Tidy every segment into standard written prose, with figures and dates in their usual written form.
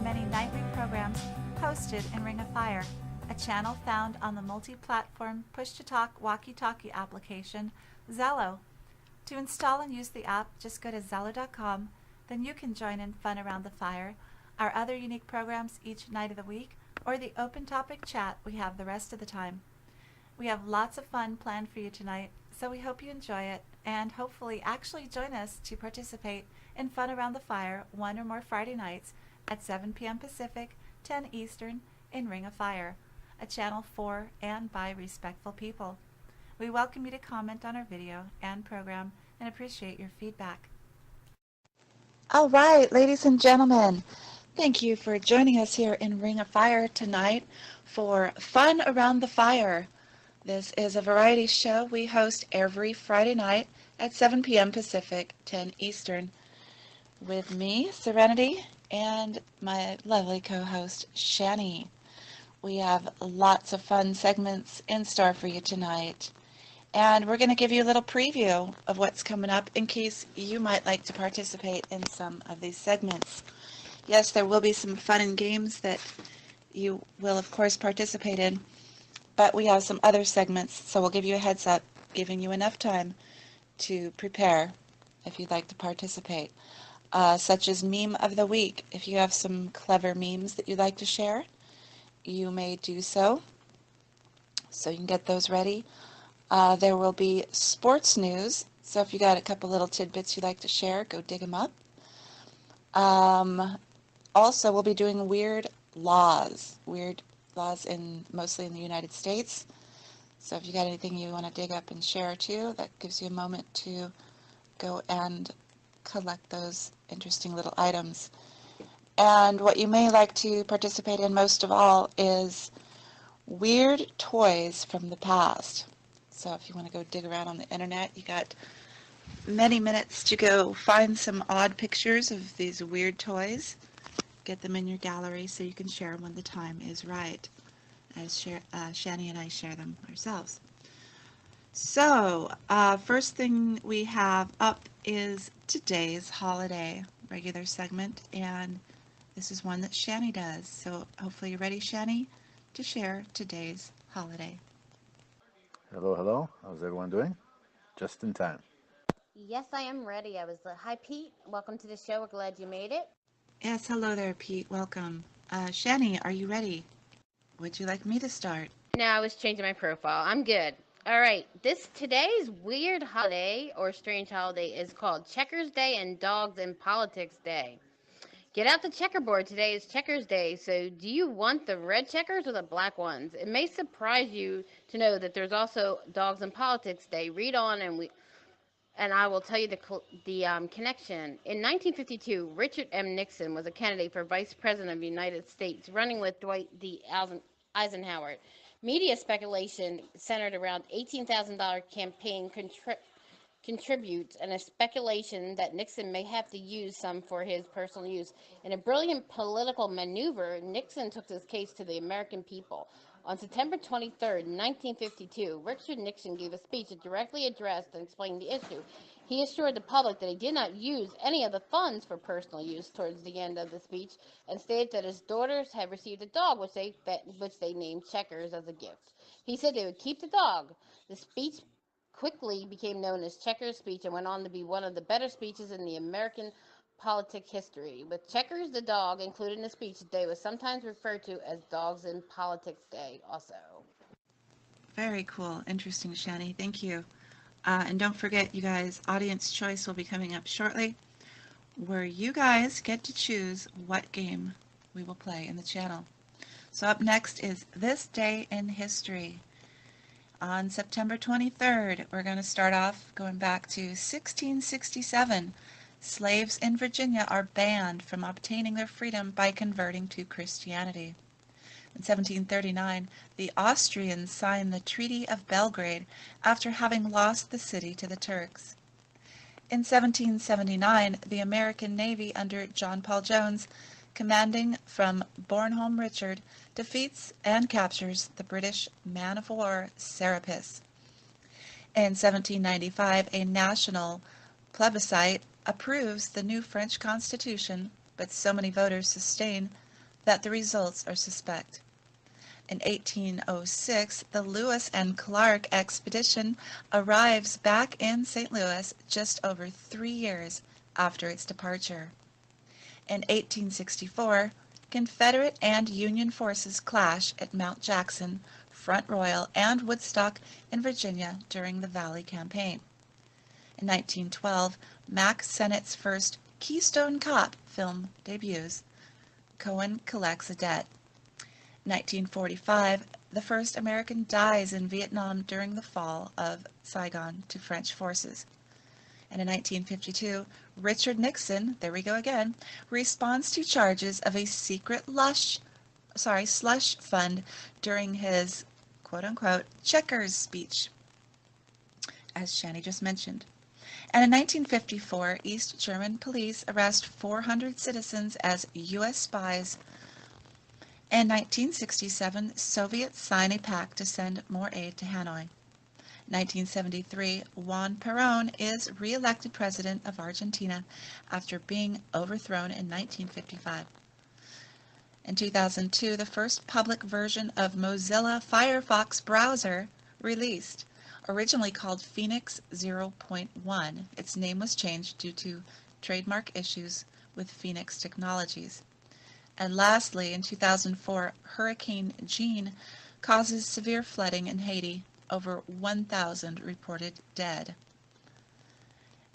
many nightly programs hosted in Ring of Fire, a channel found on the multi-platform push-to-talk walkie-talkie application Zello. To install and use the app, just go to Zello.com. Then you can join in Fun Around the Fire, our other unique programs each night of the week, or the open topic chat we have the rest of the time. We have lots of fun planned for you tonight, so we hope you enjoy it and hopefully actually join us to participate in Fun Around the Fire one or more Friday nights at 7 p.m. Pacific, 10 Eastern in Ring of Fire, a channel for and by respectful people. We welcome you to comment on our video and program and appreciate your feedback. All right, ladies and gentlemen, thank you for joining us here in Ring of Fire tonight for Fun Around the Fire. This is a variety show we host every Friday night at 7 p.m. Pacific, 10 Eastern, with me, Serenity, and my lovely co-host, Shani. We have lots of fun segments in store for you tonight, and we're going to give you a little preview of what's coming up in case you might like to participate in some of these segments. Yes, there will be some fun and games that you will, of course, participate in, but we have some other segments, so we'll give you a heads up, giving you enough time to prepare if you'd like to participate, such as Meme of the Week. If you have some clever memes that you'd like to share, you may do so you can get those ready. There will be sports news, so if you got a couple little tidbits you'd like to share, go dig them up. Also, we'll be doing weird laws mostly in the United States. So if you got anything you want to dig up and share too, that gives you a moment to go and collect those interesting little items. And what you may like to participate in most of all is weird toys from the past. So if you want to go dig around on the internet, you got many minutes to go find some odd pictures of these weird toys. Get them in your gallery so you can share them when the time is right, as Shani and I share them ourselves. So, first thing we have up is today's holiday regular segment, and this is one that Shani does. So hopefully you're ready, Shani, to share today's holiday. Hello, hello. How's everyone doing? Just in time. Yes, I am ready. Hi, Pete. Welcome to the show. We're glad you made it. Yes, hello there, Pete. Welcome. Shani, are you ready? Would you like me to start? No, I was changing my profile. I'm good. All right. Today's weird holiday or strange holiday is called Checkers Day and Dogs in Politics Day. Get out the checkerboard. Today is Checkers Day. So, do you want the red checkers or the black ones? It may surprise you to know that there's also Dogs in Politics Day. Read on, and I will tell you the connection. In 1952, Richard M. Nixon was a candidate for Vice President of the United States, running with Dwight D. Eisenhower. Media speculation centered around $18,000 campaign contributes and a speculation that Nixon may have to use some for his personal use. In a brilliant political maneuver, Nixon took his case to the American people. On September 23, 1952, Richard Nixon gave a speech that directly addressed and explained the issue. He assured the public that he did not use any of the funds for personal use towards the end of the speech, and stated that his daughters had received a dog which they named Checkers as a gift. He said they would keep the dog. The speech quickly became known as Checkers' speech and went on to be one of the better speeches in the American politic history. With Checkers the dog included in the speech, the day was sometimes referred to as Dogs in Politics Day also. Very cool. Interesting, Shani. Thank you. And don't forget, you guys, Audience Choice will be coming up shortly, where you guys get to choose what game we will play in the channel. So up next is This Day in History. On September 23rd, we're going to start off going back to 1667. Slaves in Virginia are banned from obtaining their freedom by converting to Christianity. In 1739, the Austrians signed the Treaty of Belgrade after having lost the city to the Turks. In 1779, the American Navy under John Paul Jones, commanding from Bornholm Richard, defeats and captures the British man-of-war Serapis. In 1795, a national plebiscite approves the new French Constitution, but so many voters sustain that the results are suspect. In 1806, the Lewis and Clark expedition arrives back in St. Louis just over 3 years after its departure. In 1864, Confederate and Union forces clash at Mount Jackson, Front Royal, and Woodstock in Virginia during the Valley Campaign. In 1912, Mack Sennett's first Keystone Cop film debuts. Cohen collects a debt. In 1945, the first American dies in Vietnam during the fall of Saigon to French forces. And in 1952, Richard Nixon, there we go again, responds to charges of a secret slush fund during his quote-unquote checkers speech, as Shani just mentioned. And in 1954, East German police arrest 400 citizens as U.S. spies. In 1967, Soviets sign a pact to send more aid to Hanoi. 1973, Juan Perón is re-elected president of Argentina after being overthrown in 1955. In 2002, the first public version of Mozilla Firefox browser released. Originally called Phoenix 0.1, its name was changed due to trademark issues with Phoenix Technologies. And lastly, in 2004, Hurricane Jeanne causes severe flooding in Haiti, over 1,000 reported dead.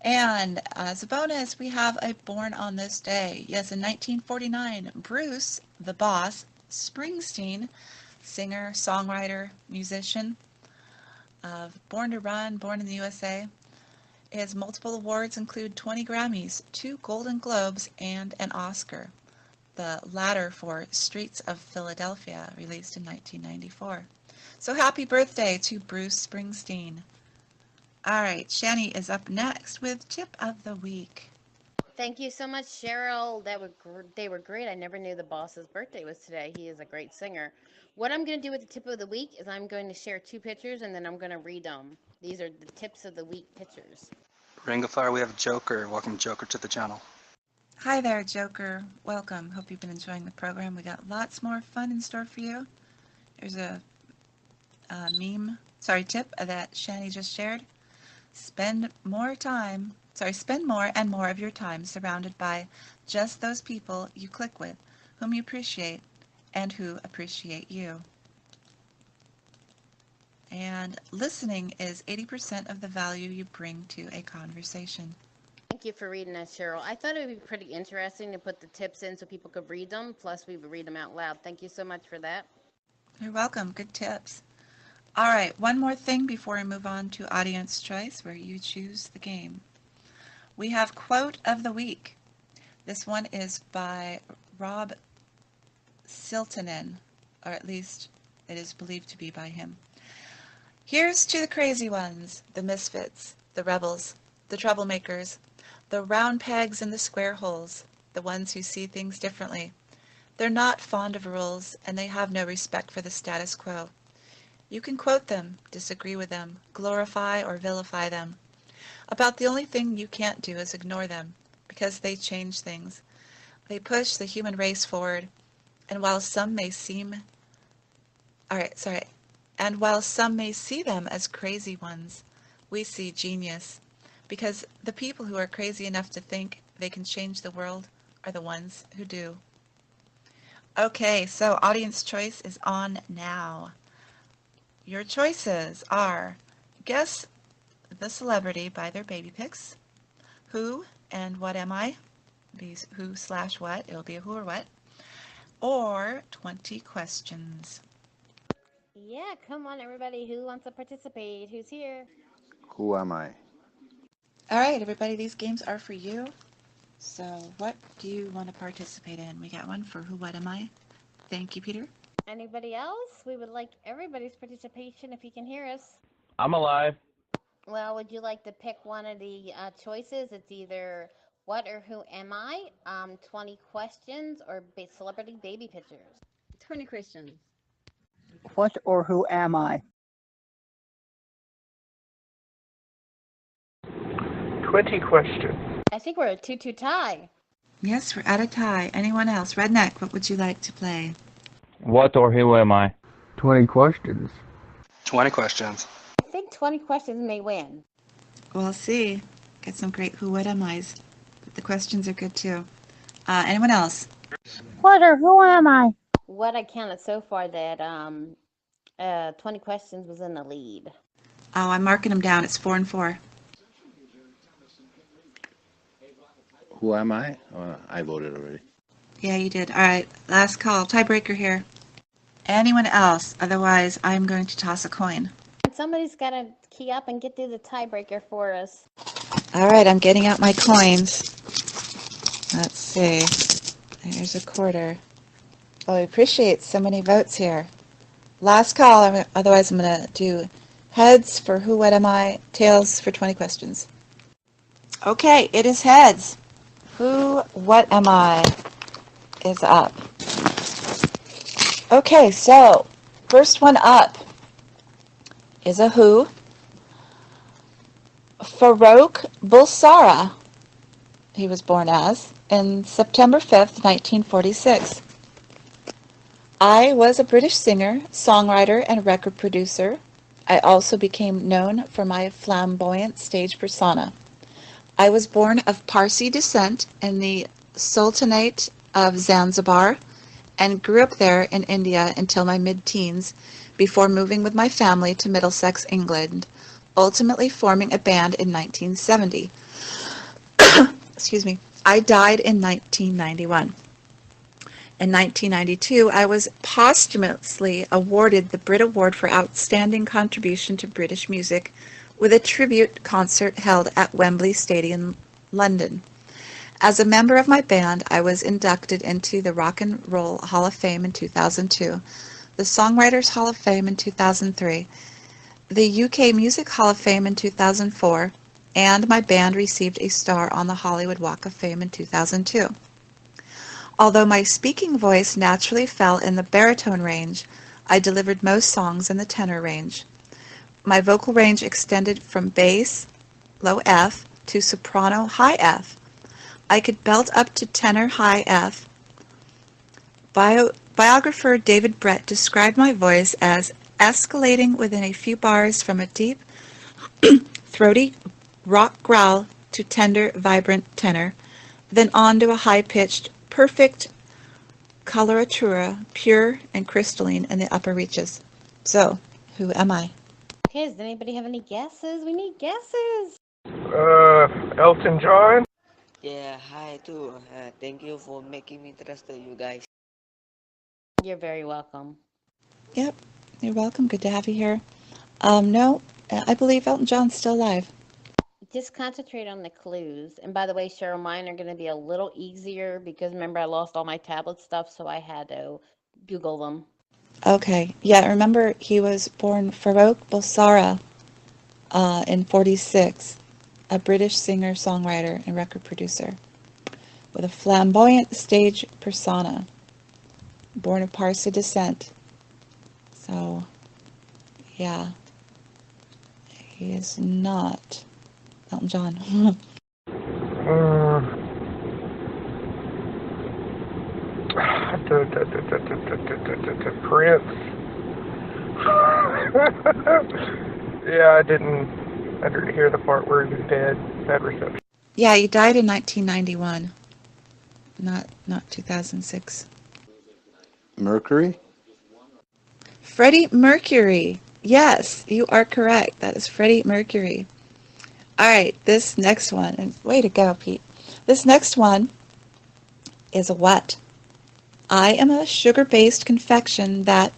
And as a bonus, we have a Born on This Day. Yes, in 1949, Bruce, the Boss, Springsteen, singer, songwriter, musician of Born to Run, Born in the USA. His multiple awards include 20 Grammys, 2 Golden Globes, and an Oscar, the latter for Streets of Philadelphia, released in 1994. So happy birthday to Bruce Springsteen. All right, Shani is up next with Tip of the Week. Thank you so much, Cheryl. They were great. I never knew the boss's birthday was today. He is a great singer. What I'm going to do with the tip of the week is I'm going to share 2 pictures and then I'm going to read them. These are the tips of the week pictures. Ring of Fire, we have Joker. Welcome, Joker, to the channel. Hi there, Joker. Welcome. Hope you've been enjoying the program. We got lots more fun in store for you. There's a tip that Shani just shared. Spend more and more of your time surrounded by just those people you click with, whom you appreciate, and who appreciate you. And listening is 80% of the value you bring to a conversation. Thank you for reading that, Cheryl. I thought it would be pretty interesting to put the tips in so people could read them, plus we would read them out loud. Thank you so much for that. You're welcome. Good tips. All right, one more thing before we move on to Audience Choice, where you choose the game. We have Quote of the Week. This one is by Rob Siltonen, or at least it is believed to be by him. Here's to the crazy ones, the misfits, the rebels, the troublemakers, the round pegs in the square holes, the ones who see things differently. They're not fond of rules, and they have no respect for the status quo. You can quote them, disagree with them, glorify or vilify them. About the only thing you can't do is ignore them, because they change things. They push the human race forward, and while some may see them as crazy ones, we see genius, because the people who are crazy enough to think they can change the world are the ones who do. Okay, so Audience Choice is on now. Your choices are guess the celebrity by their baby pics, who and what am I, be who/what, it'll be a who or what, or 20 questions. Yeah, come on, everybody. Who wants to participate? Who's here? Who am I? All right, everybody, these games are for you. So what do you want to participate in? We got one for who, what am I? Thank you, Peter. Anybody else? We would like everybody's participation if you can hear us. I'm alive. Well, would you like to pick one of the choices? It's either what or who am I, 20 questions, or celebrity baby pictures. 20 questions. What or who am I? 20 questions. I think we're a 2-2 tie. Yes, we're at a tie. Anyone else? Redneck, what would you like to play? What or who am I? 20 questions. 20 questions. I think 20 questions may win. We'll see. Got some great who, what am I's. But the questions are good too. Anyone else? What or who am I? What I counted so far that 20 questions was in the lead. Oh, I'm marking them down. It's 4 and 4. Who am I? I voted already. Yeah, you did. All right, last call. Tiebreaker here. Anyone else? Otherwise, I'm going to toss a coin. Somebody's got to key up and get through the tiebreaker for us. All right, I'm getting out my coins. Let's see. There's a quarter. Oh, I appreciate so many votes here. Last call. Otherwise, I'm going to do heads for who, what am I, tails for 20 questions. Okay, it is heads. Who, what am I is up. Okay, so first one up is a who. Farrokh Bulsara, he was born as, in September 5th, 1946. I was a British singer, songwriter, and record producer. I also became known for my flamboyant stage persona. I was born of Parsi descent in the Sultanate of Zanzibar and grew up there in India until my mid-teens before moving with my family to Middlesex, England, ultimately forming a band in 1970. Excuse me. I died in 1991. In 1992, I was posthumously awarded the Brit Award for Outstanding Contribution to British Music with a tribute concert held at Wembley Stadium, London. As a member of my band, I was inducted into the Rock and Roll Hall of Fame in 2002, the Songwriters Hall of Fame in 2003, the UK Music Hall of Fame in 2004, and my band received a star on the Hollywood Walk of Fame in 2002. Although my speaking voice naturally fell in the baritone range, I delivered most songs in the tenor range. My vocal range extended from bass, low F, to soprano, high F. I could belt up to tenor, high F. Biographer David Brett described my voice as escalating within a few bars from a deep, throaty rock growl to tender, vibrant tenor, then on to a high-pitched, perfect coloratura, pure and crystalline in the upper reaches. So, who am I? Okay, does anybody have any guesses? We need guesses. Elton John? Yeah, hi too. Thank you for making me trust you guys. You're very welcome. Yep, you're welcome. Good to have you here. No, I believe Elton John's still alive. Just concentrate on the clues. And by the way, Cheryl, mine are going to be a little easier because remember I lost all my tablet stuff, so I had to Google them. Okay, yeah, remember he was born Farrokh Bulsara in 46, a British singer, songwriter, and record producer with a flamboyant stage persona, born of Parsi descent. So, yeah, he is not Elton John. Prince. Yeah, I didn't hear the part where he was dead. Bad reception. Yeah, he died in 1991, not 2006. Mercury? Freddie Mercury. Yes, you are correct. That is Freddie Mercury. All right, this next one, and way to go, Pete. This next one is a what? I am a sugar-based confection that,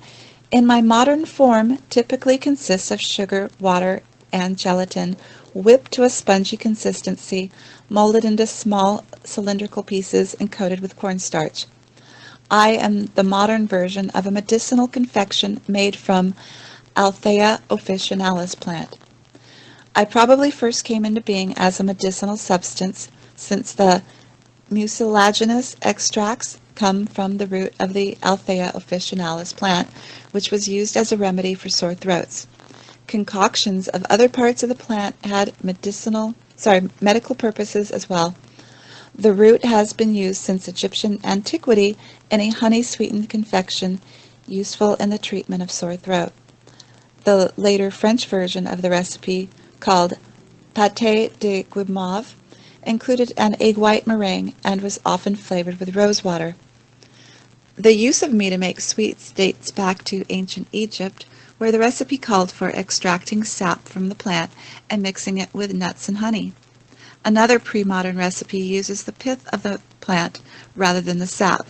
in my modern form, typically consists of sugar, water, and gelatin, whipped to a spongy consistency, molded into small cylindrical pieces, and coated with cornstarch. I am the modern version of a medicinal confection made from Althea officinalis plant. I probably first came into being as a medicinal substance since the mucilaginous extracts come from the root of the Althea officinalis plant, which was used as a remedy for sore throats. Concoctions of other parts of the plant had medical purposes as well. The root has been used since Egyptian antiquity in a honey-sweetened confection useful in the treatment of sore throat. The later French version of the recipe, called pâté de guimauve, included an egg white meringue and was often flavored with rosewater. The use of me to make sweets dates back to ancient Egypt, where the recipe called for extracting sap from the plant and mixing it with nuts and honey. Another pre-modern recipe uses the pith of the plant rather than the sap.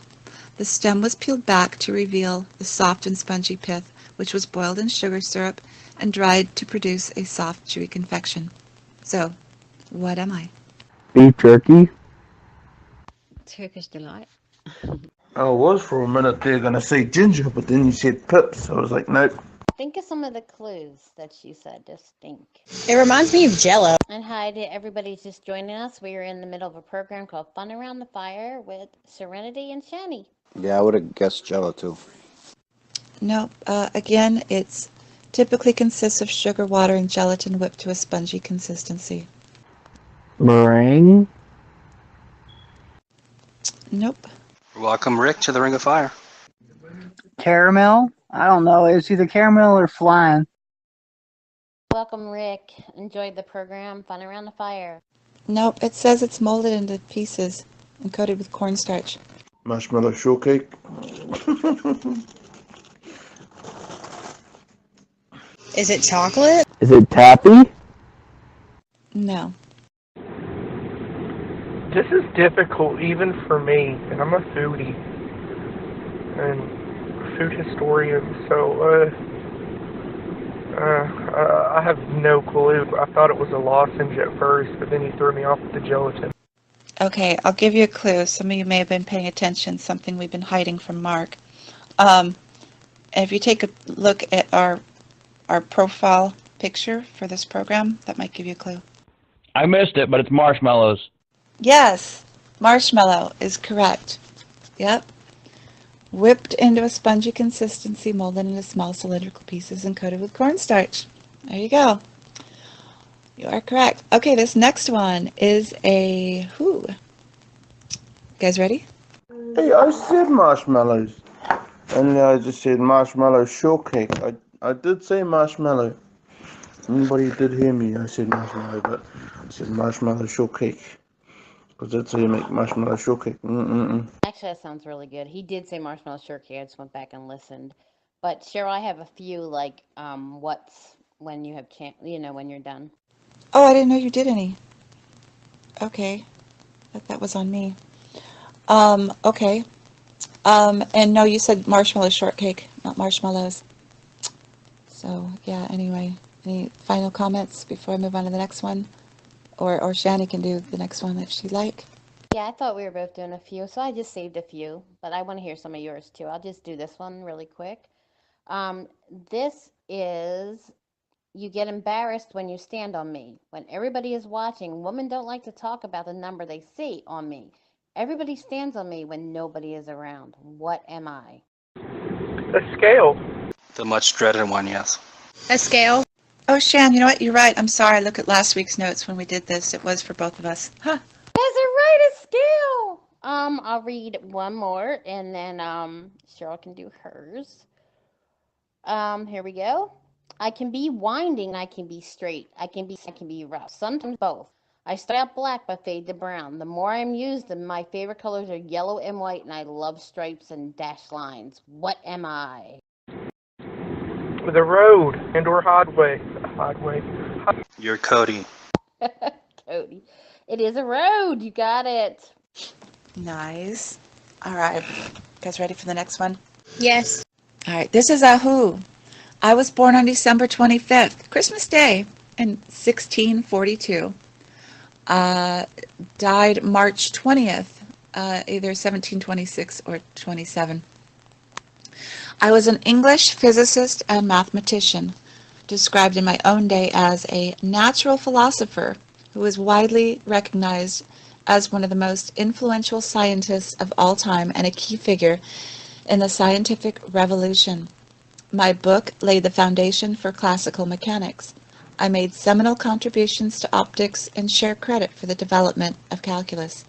The stem was peeled back to reveal the soft and spongy pith, which was boiled in sugar syrup and dried to produce a soft, chewy confection. So, what am I? Beef jerky? Turkish delight. I was for a minute there going to say ginger, but then you said pips. I was like, nope. Think of some of the clues that she said. Just think. It reminds me of Jello. And hi to everybody just joining us. We are in the middle of a program called Fun Around the Fire with Serenity and Shani. Yeah, I would have guessed Jello too. Nope. Again, it's typically consists of sugar, water, and gelatin whipped to a spongy consistency. Meringue? Nope. Welcome, Rick, to the Ring of Fire. Caramel? I don't know. It's either caramel or flying. Welcome, Rick. Enjoyed the program Fun Around the Fire. Nope. It says it's molded into pieces and coated with cornstarch. Marshmallow shortcake. Is it chocolate? Is it taffy? No. This is difficult even for me, and I'm a foodie and food historian, so I have no clue. I thought it was a lozenge at first, but then you threw me off with the gelatin. Okay, I'll give you a clue. Some of you may have been paying attention, something we've been hiding from Mark. And if you take a look at our profile picture for this program, that might give you a clue. I missed it, but it's marshmallows. Yes, marshmallow is correct. Yep. Whipped into a spongy consistency, molded into small cylindrical pieces and coated with cornstarch. There you go. You are correct. Okay, this next one is a who? You guys ready? Hey, I said marshmallows. And I just said marshmallow shortcake. I did say marshmallow. Anybody did hear me, I said marshmallow, but I said marshmallow shortcake. Because that's how you make marshmallow shortcake. Actually, that sounds really good. He did say marshmallow shortcake. I just went back and listened. But Cheryl, I have a few like what's when you have when you're done. Oh, I didn't know you did any. Okay. That was on me. Okay. And no, you said marshmallow shortcake, not marshmallows. So, yeah, anyway. Any final comments before I move on to the next one? Or Shani can do the next one if she'd like. Yeah, I thought we were both doing a few, so I just saved a few. But I want to hear some of yours, too. I'll just do this one really quick. This is, you get embarrassed when you stand on me. When everybody is watching, women don't like to talk about the number they see on me. Everybody stands on me when nobody is around. What am I? A scale. The much dreaded one, yes. A scale? Oh, Shan, you know what? You're right. I'm sorry. Look at last week's notes when we did this. It was for both of us. Huh. That's a scale. I'll read one more, and then Cheryl can do hers. Here we go. I can be winding, I can be straight, I can be rough. Sometimes both. I start out black but fade to brown. The more I'm used, my favorite colors are yellow and white, and I love stripes and dashed lines. What am I? The road and/or highway. You're Cody. Cody. It is a road. You got it. Nice. All right. You guys ready for the next one? Yes. All right. This is a who. I was born on December 25th, Christmas Day, in 1642. Died March 20th, either 1726 or 27. I was an English physicist and mathematician, described in my own day as a natural philosopher who is widely recognized as one of the most influential scientists of all time and a key figure in the scientific revolution. My book laid the foundation for classical mechanics. I made seminal contributions to optics and share credit for the development of calculus.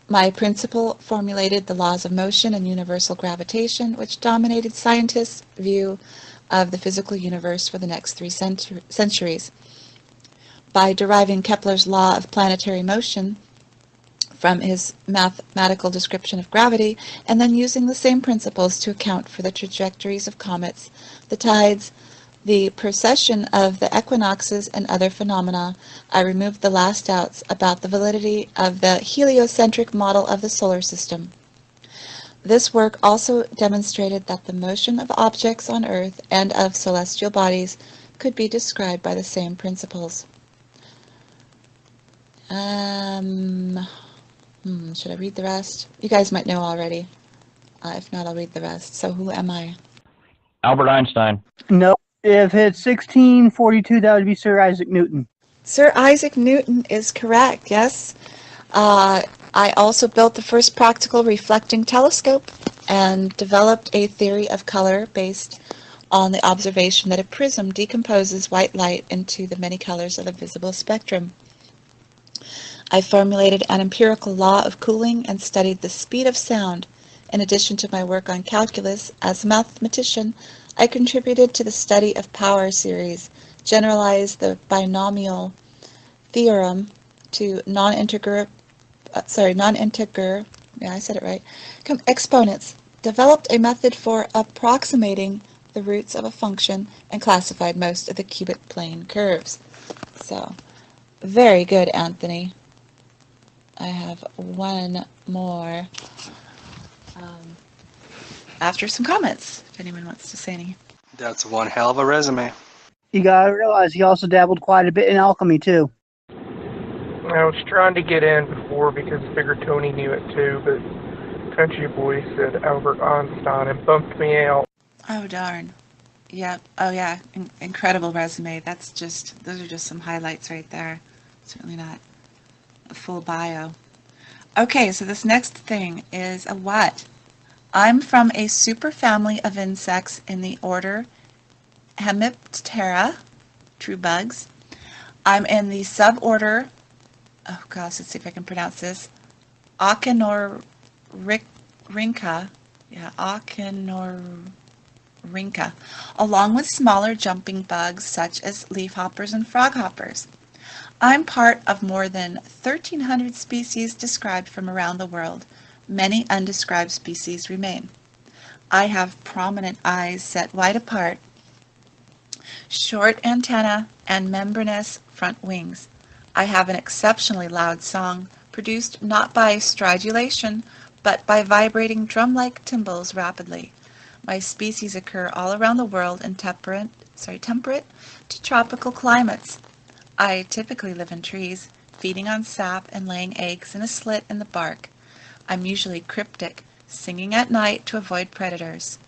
My principal formulated the laws of motion and universal gravitation, which dominated scientists' view of the physical universe for the next 3 centuries. By deriving Kepler's law of planetary motion from his mathematical description of gravity, and then using the same principles to account for the trajectories of comets, the tides, the precession of the equinoxes, and other phenomena, I removed the last doubts about the validity of the heliocentric model of the solar system. This work also demonstrated that the motion of objects on Earth and of celestial bodies could be described by the same principles. Should I read the rest? You guys might know already. If not, I'll read the rest. So who am I? Albert Einstein. No. If it's 1642, that would be Sir Isaac Newton. Sir Isaac Newton is correct, yes. I also built the first practical reflecting telescope and developed a theory of color based on the observation that a prism decomposes white light into the many colors of the visible spectrum. I formulated an empirical law of cooling and studied the speed of sound. In addition to my work on calculus, as a mathematician, I contributed to the study of power series, generalized the binomial theorem to non-integer, exponents, developed a method for approximating the roots of a function, and classified most of the cubic plane curves. So, very good, Anthony. I have one more after some comments, if anyone wants to say any. That's one hell of a resume. You gotta realize he also dabbled quite a bit in alchemy, too. I was trying to get in before because I figured Tony knew it too, but Country Boy said Albert Einstein and bumped me out. Oh, darn. Yeah. Oh, yeah. Incredible resume. Those are just some highlights right there. Certainly not a full bio. Okay, so this next thing is a what? I'm from a superfamily of insects in the order Hemiptera, true bugs. I'm in the suborder, oh gosh, let's see if I can pronounce this, Achenorhyncha. Yeah, Achenorhyncha, along with smaller jumping bugs such as leafhoppers and froghoppers. I'm part of more than 1,300 species described from around the world. Many undescribed species remain. I have prominent eyes set wide apart, short antennae, and membranous front wings. I have an exceptionally loud song, produced not by stridulation, but by vibrating drum-like timbals rapidly. My species occur all around the world in temperate to tropical climates. I typically live in trees, feeding on sap and laying eggs in a slit in the bark. I'm usually cryptic, singing at night to avoid predators.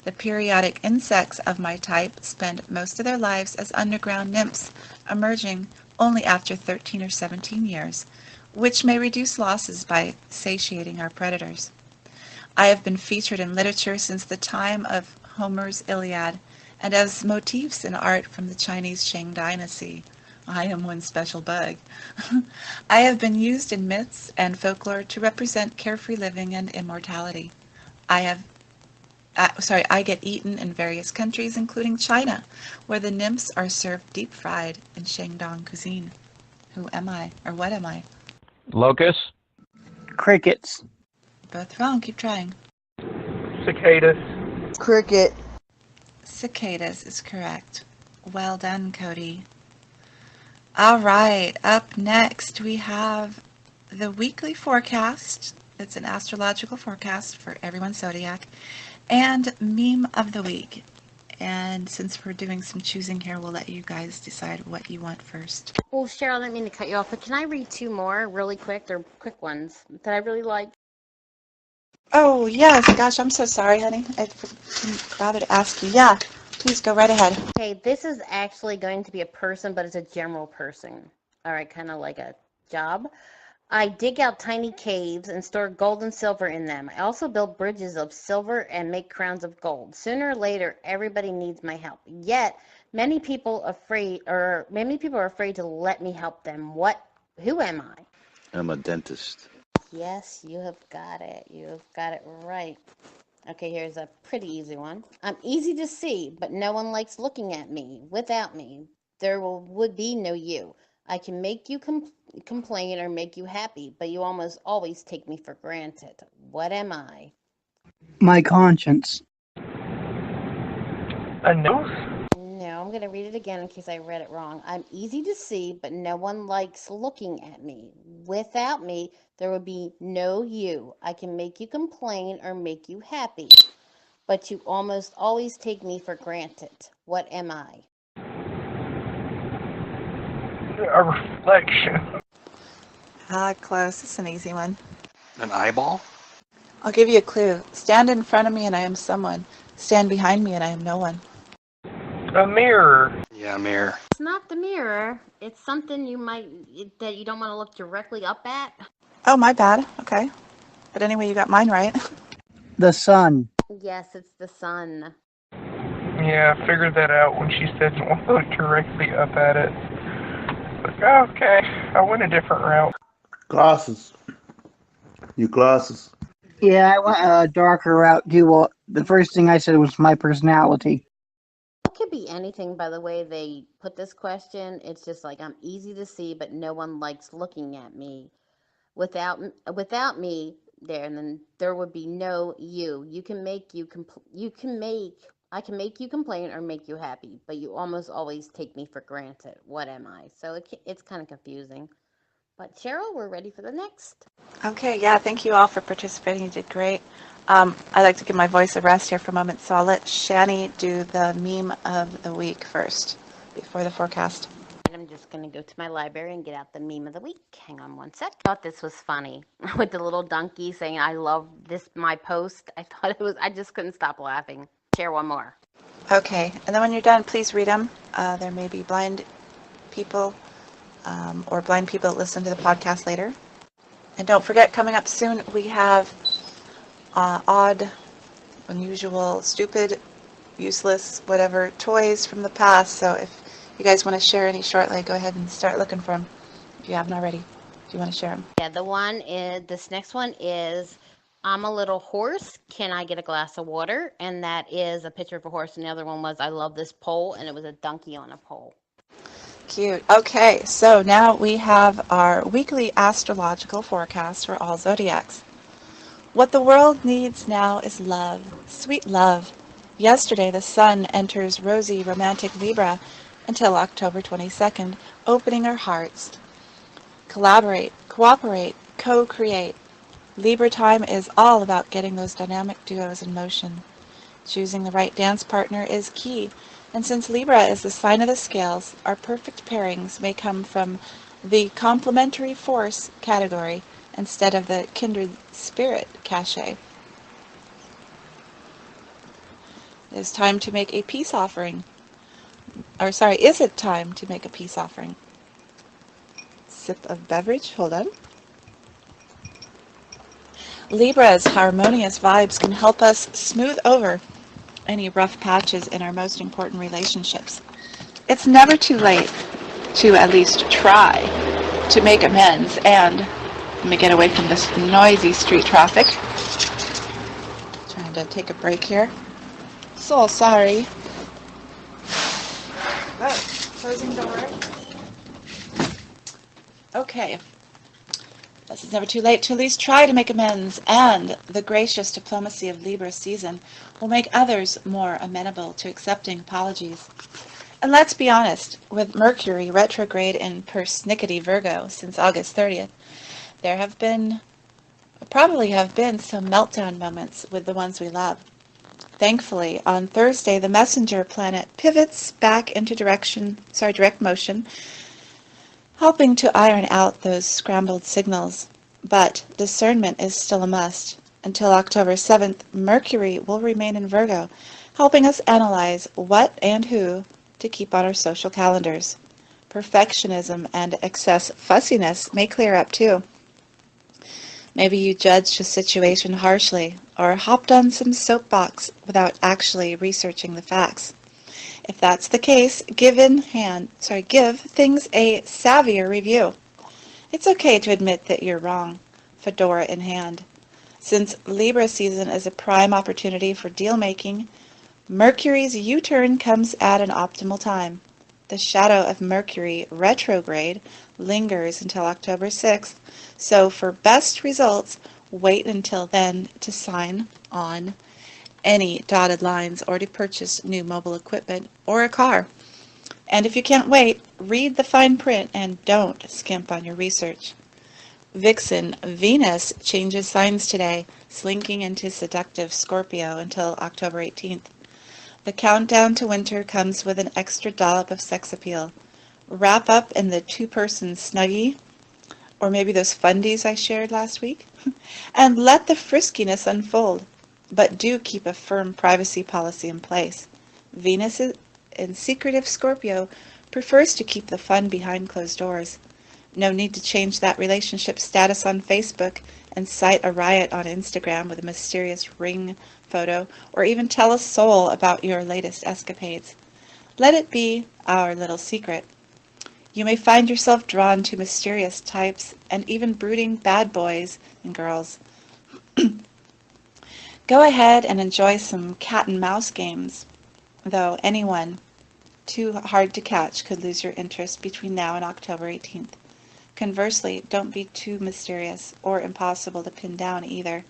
The periodic insects of my type spend most of their lives as underground nymphs, emerging only after 13 or 17 years, which may reduce losses by satiating our predators. I have been featured in literature since the time of Homer's Iliad, and as motifs in art from the Chinese Shang Dynasty. I am one special bug. I have been used in myths and folklore to represent carefree living and immortality. I get eaten in various countries, including China, where the nymphs are served deep-fried in Shandong cuisine. Who am I, or what am I? Locust. Crickets. Both wrong, keep trying. Cicadas. Cricket. Cicadas is correct. Well done, Cody. All right, up next we have the weekly forecast. It's an astrological forecast for everyone's zodiac, and meme of the week. And since we're doing some choosing here, we'll let you guys decide what you want first. Well, Cheryl, I didn't mean to cut you off, but can I read two more really quick? They're quick ones that I really like. Oh, yes. Gosh, I'm so sorry, honey. I forgot to ask you. Yeah, please go right ahead. Okay, this is actually going to be a person, but it's a general person. All right, kind of like a job. I dig out tiny caves and store gold and silver in them. I also build bridges of silver and make crowns of gold. Sooner or later, everybody needs my help. Yet, many people are afraid to let me help them. Who am I? I'm a dentist. Yes, you have got it. You have got it right. Okay, here's a pretty easy one. I'm easy to see, but no one likes looking at me. Without me, would be no you. I can make you complain or make you happy, but you almost always take me for granted. What am I? My conscience. A nose? No, I'm going to read it again in case I read it wrong. I'm easy to see, but no one likes looking at me. Without me, there would be no you. I can make you complain or make you happy, but you almost always take me for granted. What am I? A reflection. Close. It's an easy one. An eyeball? I'll give you a clue. Stand in front of me and I am someone. Stand behind me and I am no one. A mirror. Yeah, a mirror. It's not the mirror. It's something that you don't want to look directly up at. Oh, my bad. Okay. But anyway, you got mine right. The sun. Yes, it's the sun. Yeah, I figured that out when she said don't look directly up at it. Like, okay, I went a different route. Glasses. Your glasses. Yeah, I went a darker route too. Well, the first thing I said was my personality. It could be anything by the way they put this question. It's just like I'm easy to see, but no one likes looking at me. Without me there, and then there would be no you. I can make you complain or make you happy, but you almost always take me for granted. What am I? So it's kind of confusing. But Cheryl, we're ready for the next. Okay, yeah, thank you all for participating. You did great. I'd like to give my voice a rest here for a moment, so I'll let Shani do the meme of the week first, before the forecast. I'm just going to go to my library and get out the meme of the week. Hang on one sec. I thought this was funny with the little donkey saying, I love this, my post. I just couldn't stop laughing. Share one more. Okay, and then when you're done, please read them. There may be blind people or blind people that listen to the podcast later. And don't forget, coming up soon, we have odd, unusual, stupid, useless, whatever, toys from the past. So if you guys want to share any shortly, go ahead and start looking for them if you haven't already. If you want to share them. Yeah, this next one is, I'm a little horse. Can I get a glass of water? And that is a picture of a horse. And the other one was, I love this pole. And it was a donkey on a pole. Cute. Okay, so now we have our weekly astrological forecast for all zodiacs. What the world needs now is love, sweet love. Yesterday, the sun enters rosy, romantic Libra until October 22nd, opening our hearts. Collaborate, cooperate, co-create. Libra time is all about getting those dynamic duos in motion. Choosing the right dance partner is key. And since Libra is the sign of the scales, our perfect pairings may come from the complementary force category instead of the kindred spirit cachet. It is time to make a peace offering. Is it time to make a peace offering? Sip of beverage, hold on. Libra's harmonious vibes can help us smooth over any rough patches in our most important relationships. It's never too late to at least try to make amends. And let me get away from this noisy street traffic. Trying to take a break here. So sorry. Oh, closing door. Okay. This is never too late to at least try to make amends, and the gracious diplomacy of Libra season will make others more amenable to accepting apologies. And let's be honest, with Mercury retrograde in persnickety Virgo since August 30th, there probably have been some meltdown moments with the ones we love. Thankfully, on Thursday, the messenger planet pivots back into direct motion, helping to iron out those scrambled signals. But discernment is still a must. Until October 7th, Mercury will remain in Virgo, helping us analyze what and who to keep on our social calendars. Perfectionism and excess fussiness may clear up too. Maybe you judged a situation harshly or hopped on some soapbox without actually researching the facts. If that's the case, give things a savvier review. It's okay to admit that you're wrong. fedora in hand. Since Libra season is a prime opportunity for deal-making, Mercury's U-turn comes at an optimal time. The shadow of Mercury retrograde lingers until October 6th, so for best results, wait until then to sign on any dotted lines or to purchase new mobile equipment or a car. And if you can't wait, read the fine print and don't skimp on your research. Vixen Venus changes signs today, slinking into seductive Scorpio until October 18th. The countdown to winter comes with an extra dollop of sex appeal. Wrap up in the two-person Snuggie, or maybe those fundies I shared last week, and let the friskiness unfold. But do keep a firm privacy policy in place. Venus in secretive Scorpio prefers to keep the fun behind closed doors. No need to change that relationship status on Facebook and cite a riot on Instagram with a mysterious ring photo, or even tell a soul about your latest escapades. Let it be our little secret. You may find yourself drawn to mysterious types and even brooding bad boys and girls. Go ahead and enjoy some cat and mouse games, though anyone too hard to catch could lose your interest between now and October 18th. Conversely, don't be too mysterious or impossible to pin down either.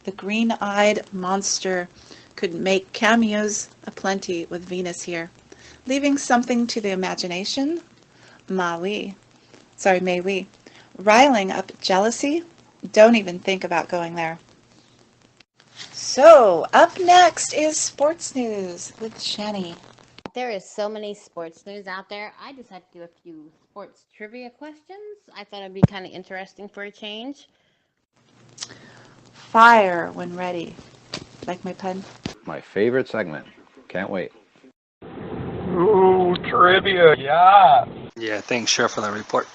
The green-eyed monster could make cameos aplenty with Venus here, leaving something to the imagination. May we. Riling up jealousy? Don't even think about going there. So, up next is sports news with Shani. There is so many sports news out there. I just had to do a few sports trivia questions. I thought it'd be kind of interesting for a change. Fire when ready. Like my pun? My favorite segment. Can't wait. Ooh, trivia, yeah. Yeah, thanks, Sheriff, for that report.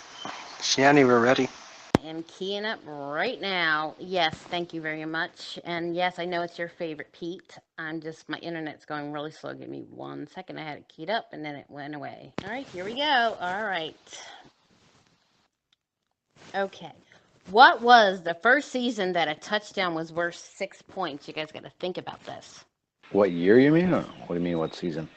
Shani, we're ready. I am keying up right now. Yes, thank you very much. And yes, I know it's your favorite, Pete. My internet's going really slow. Give me 1 second. I had it keyed up and then it went away. All right, here we go. All right. Okay. What was the first season that a touchdown was worth 6 points? You guys got to think about this. What year you mean? Or what do you mean, what season?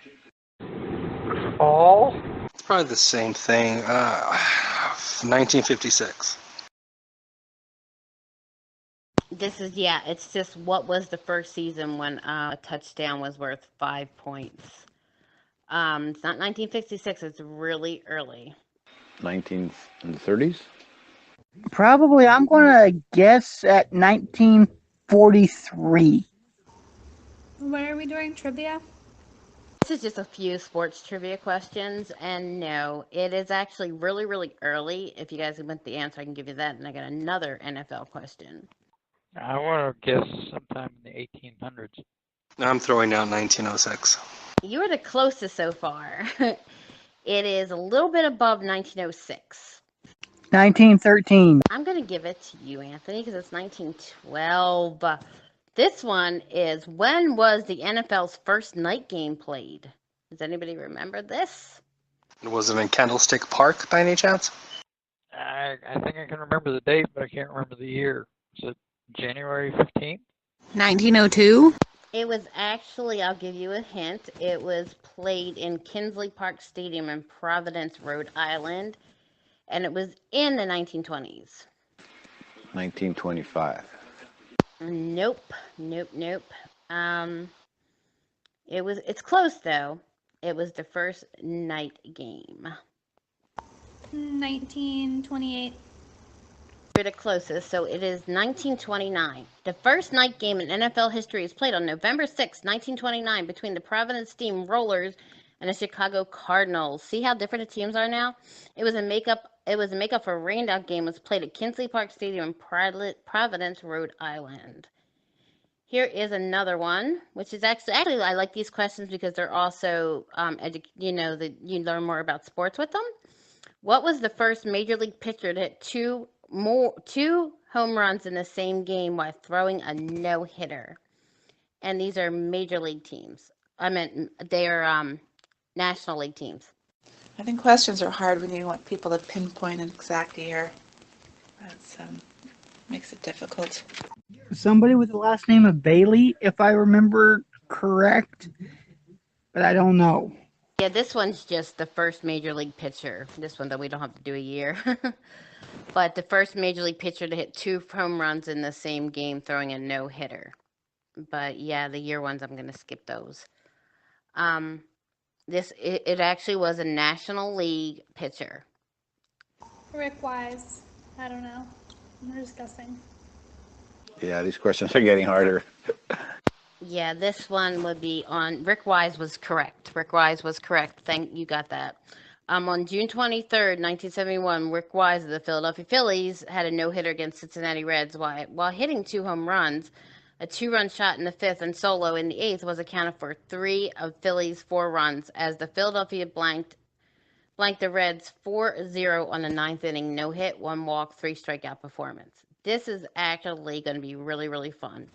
Fall? It's probably the same thing. 1956. It's just what was the first season when a touchdown was worth 5 points. It's not 1956, it's really early. 1930s? Probably, I'm going to guess at 1943. When are we doing trivia? This is just a few sports trivia questions, and no, it is actually really, really early. If you guys want the answer, I can give you that, and I got another NFL question. I want to guess sometime in the 1800s. I'm throwing out 1906. You are the closest so far. It is a little bit above 1906. 1913. I'm going to give it to you, Anthony, because it's 1912. This one is, when was the NFL's first night game played? Does anybody remember this? Was it in Candlestick Park by any chance? I think I can remember the date, but I can't remember the year. Is it January 15th? 1902? It was actually, I'll give you a hint, it was played in Kinsley Park Stadium in Providence, Rhode Island, and it was in the 1920s. 1925. Nope. It's close though. It was the first night game. 1928. You're the closest, so it is 1929. The first night game in NFL history is played on November 6, 1929, between the Providence Steamrollers and the Chicago Cardinals. See how different the teams are now? It was a makeup for a rained-out game. It was played at Kinsley Park Stadium in Providence, Rhode Island. Here is another one, which is actually I like these questions because they're also you learn more about sports with them. What was the first major league pitcher to hit two home runs in the same game while throwing a no-hitter? And these are major league teams. They are National League teams. I think questions are hard when you want people to pinpoint an exact year. That's Makes it difficult. Somebody with the last name of Bailey, if I remember correct, but I don't know. Yeah, this one's just the first major league pitcher. This one, though, we don't have to do a year. But the first major league pitcher to hit 2 home runs in the same game, throwing a no hitter. But yeah, the year ones, I'm going to skip those. It actually was a National League pitcher. Rick Wise. I don't know. They're disgusting. Yeah, these questions are getting harder. Yeah, this one would be on Rick Wise was correct. Rick Wise was correct. Thank you, got that. On June 23rd, 1971, Rick Wise of the Philadelphia Phillies had a no-hitter against Cincinnati Reds while hitting 2 home runs. A 2-run shot in the 5th and solo in the 8th was accounted for 3 of Phillies' 4 runs as the Philadelphia blanked the Reds 4-0 on the 9th inning, no hit, 1 walk, 3 strikeout performance. This is actually going to be really, really fun.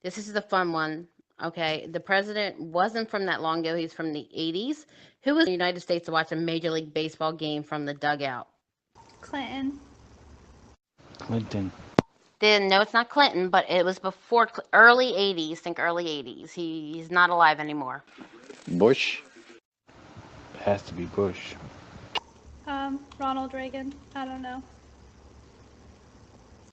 This is the fun one. Okay, the president wasn't from that long ago. He's from the 80s. Who was in the United States to watch a Major League Baseball game from the dugout? Clinton. Clinton. No, it's not Clinton, but it was before early 80s. Think early 80s. He's not alive anymore. Bush? Has to be Bush. Ronald Reagan. I don't know.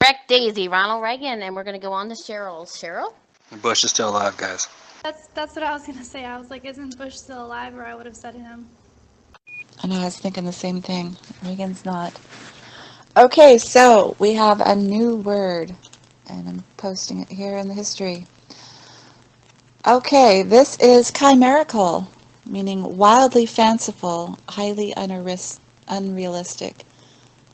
Correct, Daisy. Ronald Reagan. And we're going to go on to Cheryl. Cheryl? Bush is still alive, guys. That's what I was gonna say. I was like, isn't Bush still alive? Or I would have said him. I know, I was thinking the same thing. Reagan's not. Okay, so we have a new word, and I'm posting it here in the history. Okay, this is chimerical, meaning wildly fanciful, highly unrealistic,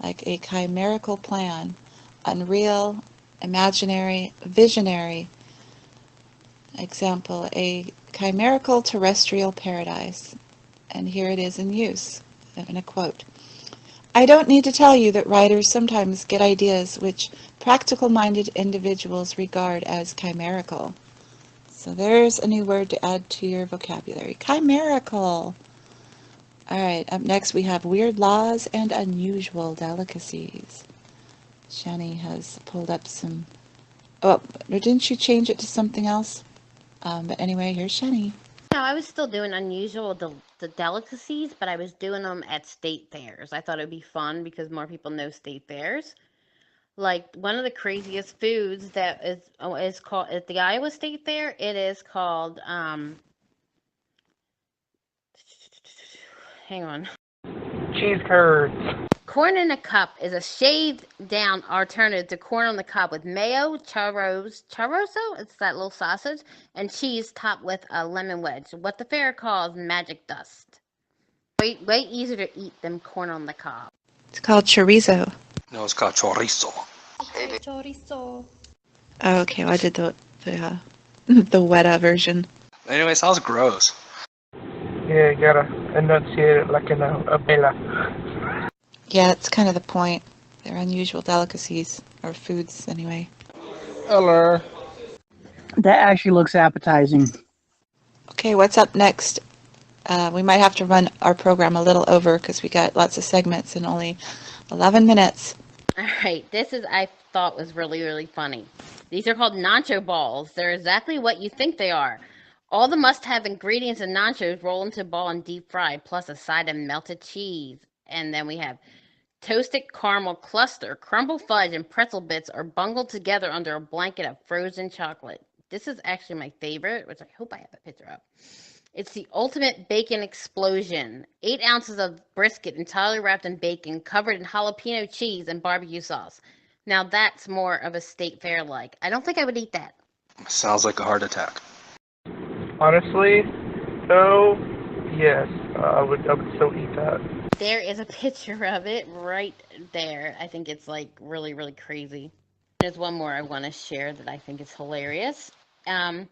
like a chimerical plan, unreal, imaginary, visionary. Example, a chimerical terrestrial paradise. And here it is in use, in a quote. I don't need to tell you that writers sometimes get ideas which practical-minded individuals regard as chimerical. So there's a new word to add to your vocabulary. Chimerical. All right, up next we have weird laws and unusual delicacies. Shani has pulled up some... Oh, didn't you change it to something else? But anyway, here's Shani. No, I was still doing unusual the delicacies, but I was doing them at state fairs. I thought it would be fun because more people know state fairs. Like one of the craziest foods that is called at the Iowa State Fair. It is called hang on. Cheese curds. Corn in a cup is a shaved down alternative to corn on the cob with mayo, churroso, it's that little sausage, and cheese topped with a lemon wedge. What the fair calls magic dust. Way easier to eat than corn on the cob. It's called chorizo. No, it's called chorizo. Chorizo. Oh, okay, well, I did the weta version. Anyway, sounds gross. Yeah, you gotta enunciate it like a bella. Yeah, that's kind of the point. They're unusual delicacies, or foods anyway. Hello. That actually looks appetizing. Okay, what's up next? We might have to run our program a little over because we got lots of segments and only 11 minutes. All right, this is I thought was really, really funny. These are called nacho balls. They're exactly what you think they are. All the must-have ingredients in nachos roll into a ball and deep fried, plus a side of melted cheese. And then we have toasted caramel cluster, crumbled fudge, and pretzel bits are bundled together under a blanket of frozen chocolate. This is actually my favorite, which I hope I have a picture of. It's the ultimate bacon explosion. 8 ounces of brisket entirely wrapped in bacon, covered in jalapeno cheese and barbecue sauce. Now that's more of a state fair like. I don't think I would eat that. Sounds like a heart attack. Honestly, though, yes, I would still eat that. There is a picture of it right there. I think it's like really, really crazy. There's one more I want to share that I think is hilarious. They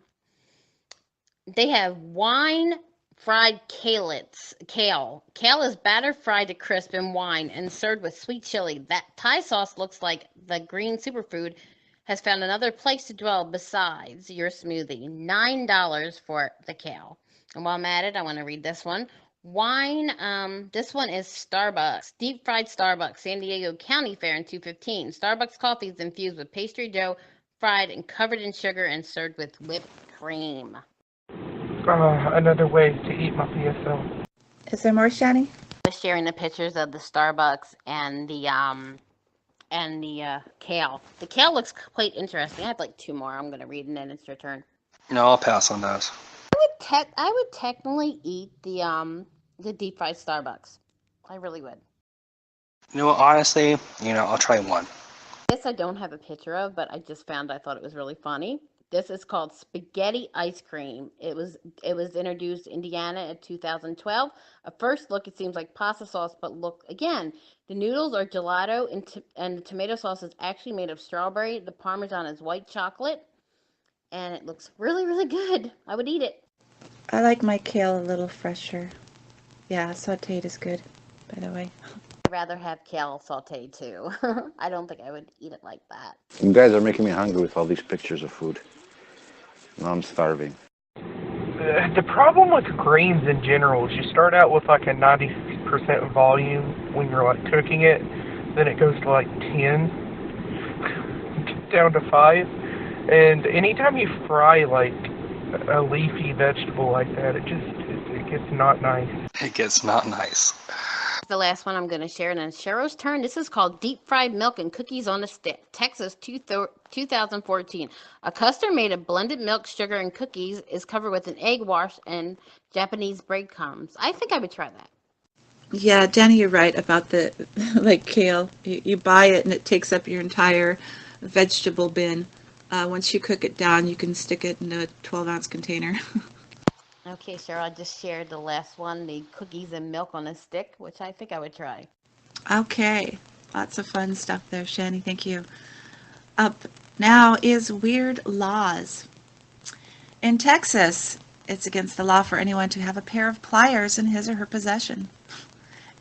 have wine fried kale. Kale is batter fried to crisp in wine and served with sweet chili. That Thai sauce looks like the green superfood has found another place to dwell besides your smoothie. $9 for the kale. And while I'm at it, I want to read this one. Wine, this one is Starbucks. Deep fried Starbucks, San Diego County Fair in 215. Starbucks coffee is infused with pastry dough, fried and covered in sugar and served with whipped cream. Another way to eat my PSL. Is there more, Shani? Sharing the pictures of the Starbucks and the kale. The kale looks quite interesting. I have like 2 more I'm going to read and then it's your turn. No, I'll pass on those. I would technically eat the deep fried Starbucks. I really would. You know what, honestly, I'll try one. This I don't have a picture of, but I just found I thought it was really funny. This is called spaghetti ice cream. It was introduced in Indiana in 2012. At first look, it seems like pasta sauce, but look again. The noodles are gelato, and the tomato sauce is actually made of strawberry. The Parmesan is white chocolate, and it looks really, really good. I would eat it. I like my kale a little fresher. Yeah, sauteed is good, by the way. I'd rather have kale sauteed too. I don't think I would eat it like that. You guys are making me hungry with all these pictures of food. Now I'm starving. The problem with grains in general is you start out with like a 90% volume when you're like cooking it, then it goes to like 10, down to 5, and anytime you fry like a leafy vegetable like that, it gets not nice. It gets not nice. The last one I'm going to share, and then Cheryl's turn. This is called Deep Fried Milk and Cookies on a Stick, Texas, 2014. A custard made of blended milk, sugar, and cookies is covered with an egg wash and Japanese breadcrumbs. I think I would try that. Yeah, Danny, you're right about the like kale. You buy it and it takes up your entire vegetable bin. Once you cook it down, you can stick it in a 12-ounce container. Okay, Cheryl, I just shared the last one, the cookies and milk on a stick, which I think I would try. Okay, lots of fun stuff there, Shani. Thank you. Up now is weird laws. In Texas, it's against the law for anyone to have a pair of pliers in his or her possession.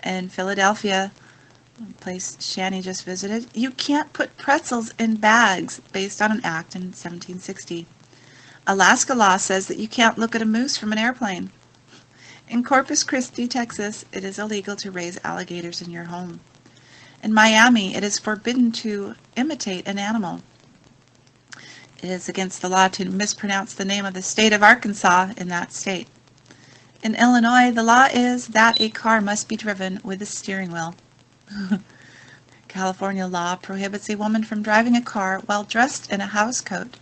In Philadelphia, a place Shani just visited, you can't put pretzels in bags based on an act in 1760. Alaska law says that you can't look at a moose from an airplane. In Corpus Christi, Texas, it is illegal to raise alligators in your home. In Miami, it is forbidden to imitate an animal. It is against the law to mispronounce the name of the state of Arkansas in that state. In Illinois, the law is that a car must be driven with a steering wheel. California law prohibits a woman from driving a car while dressed in a house coat.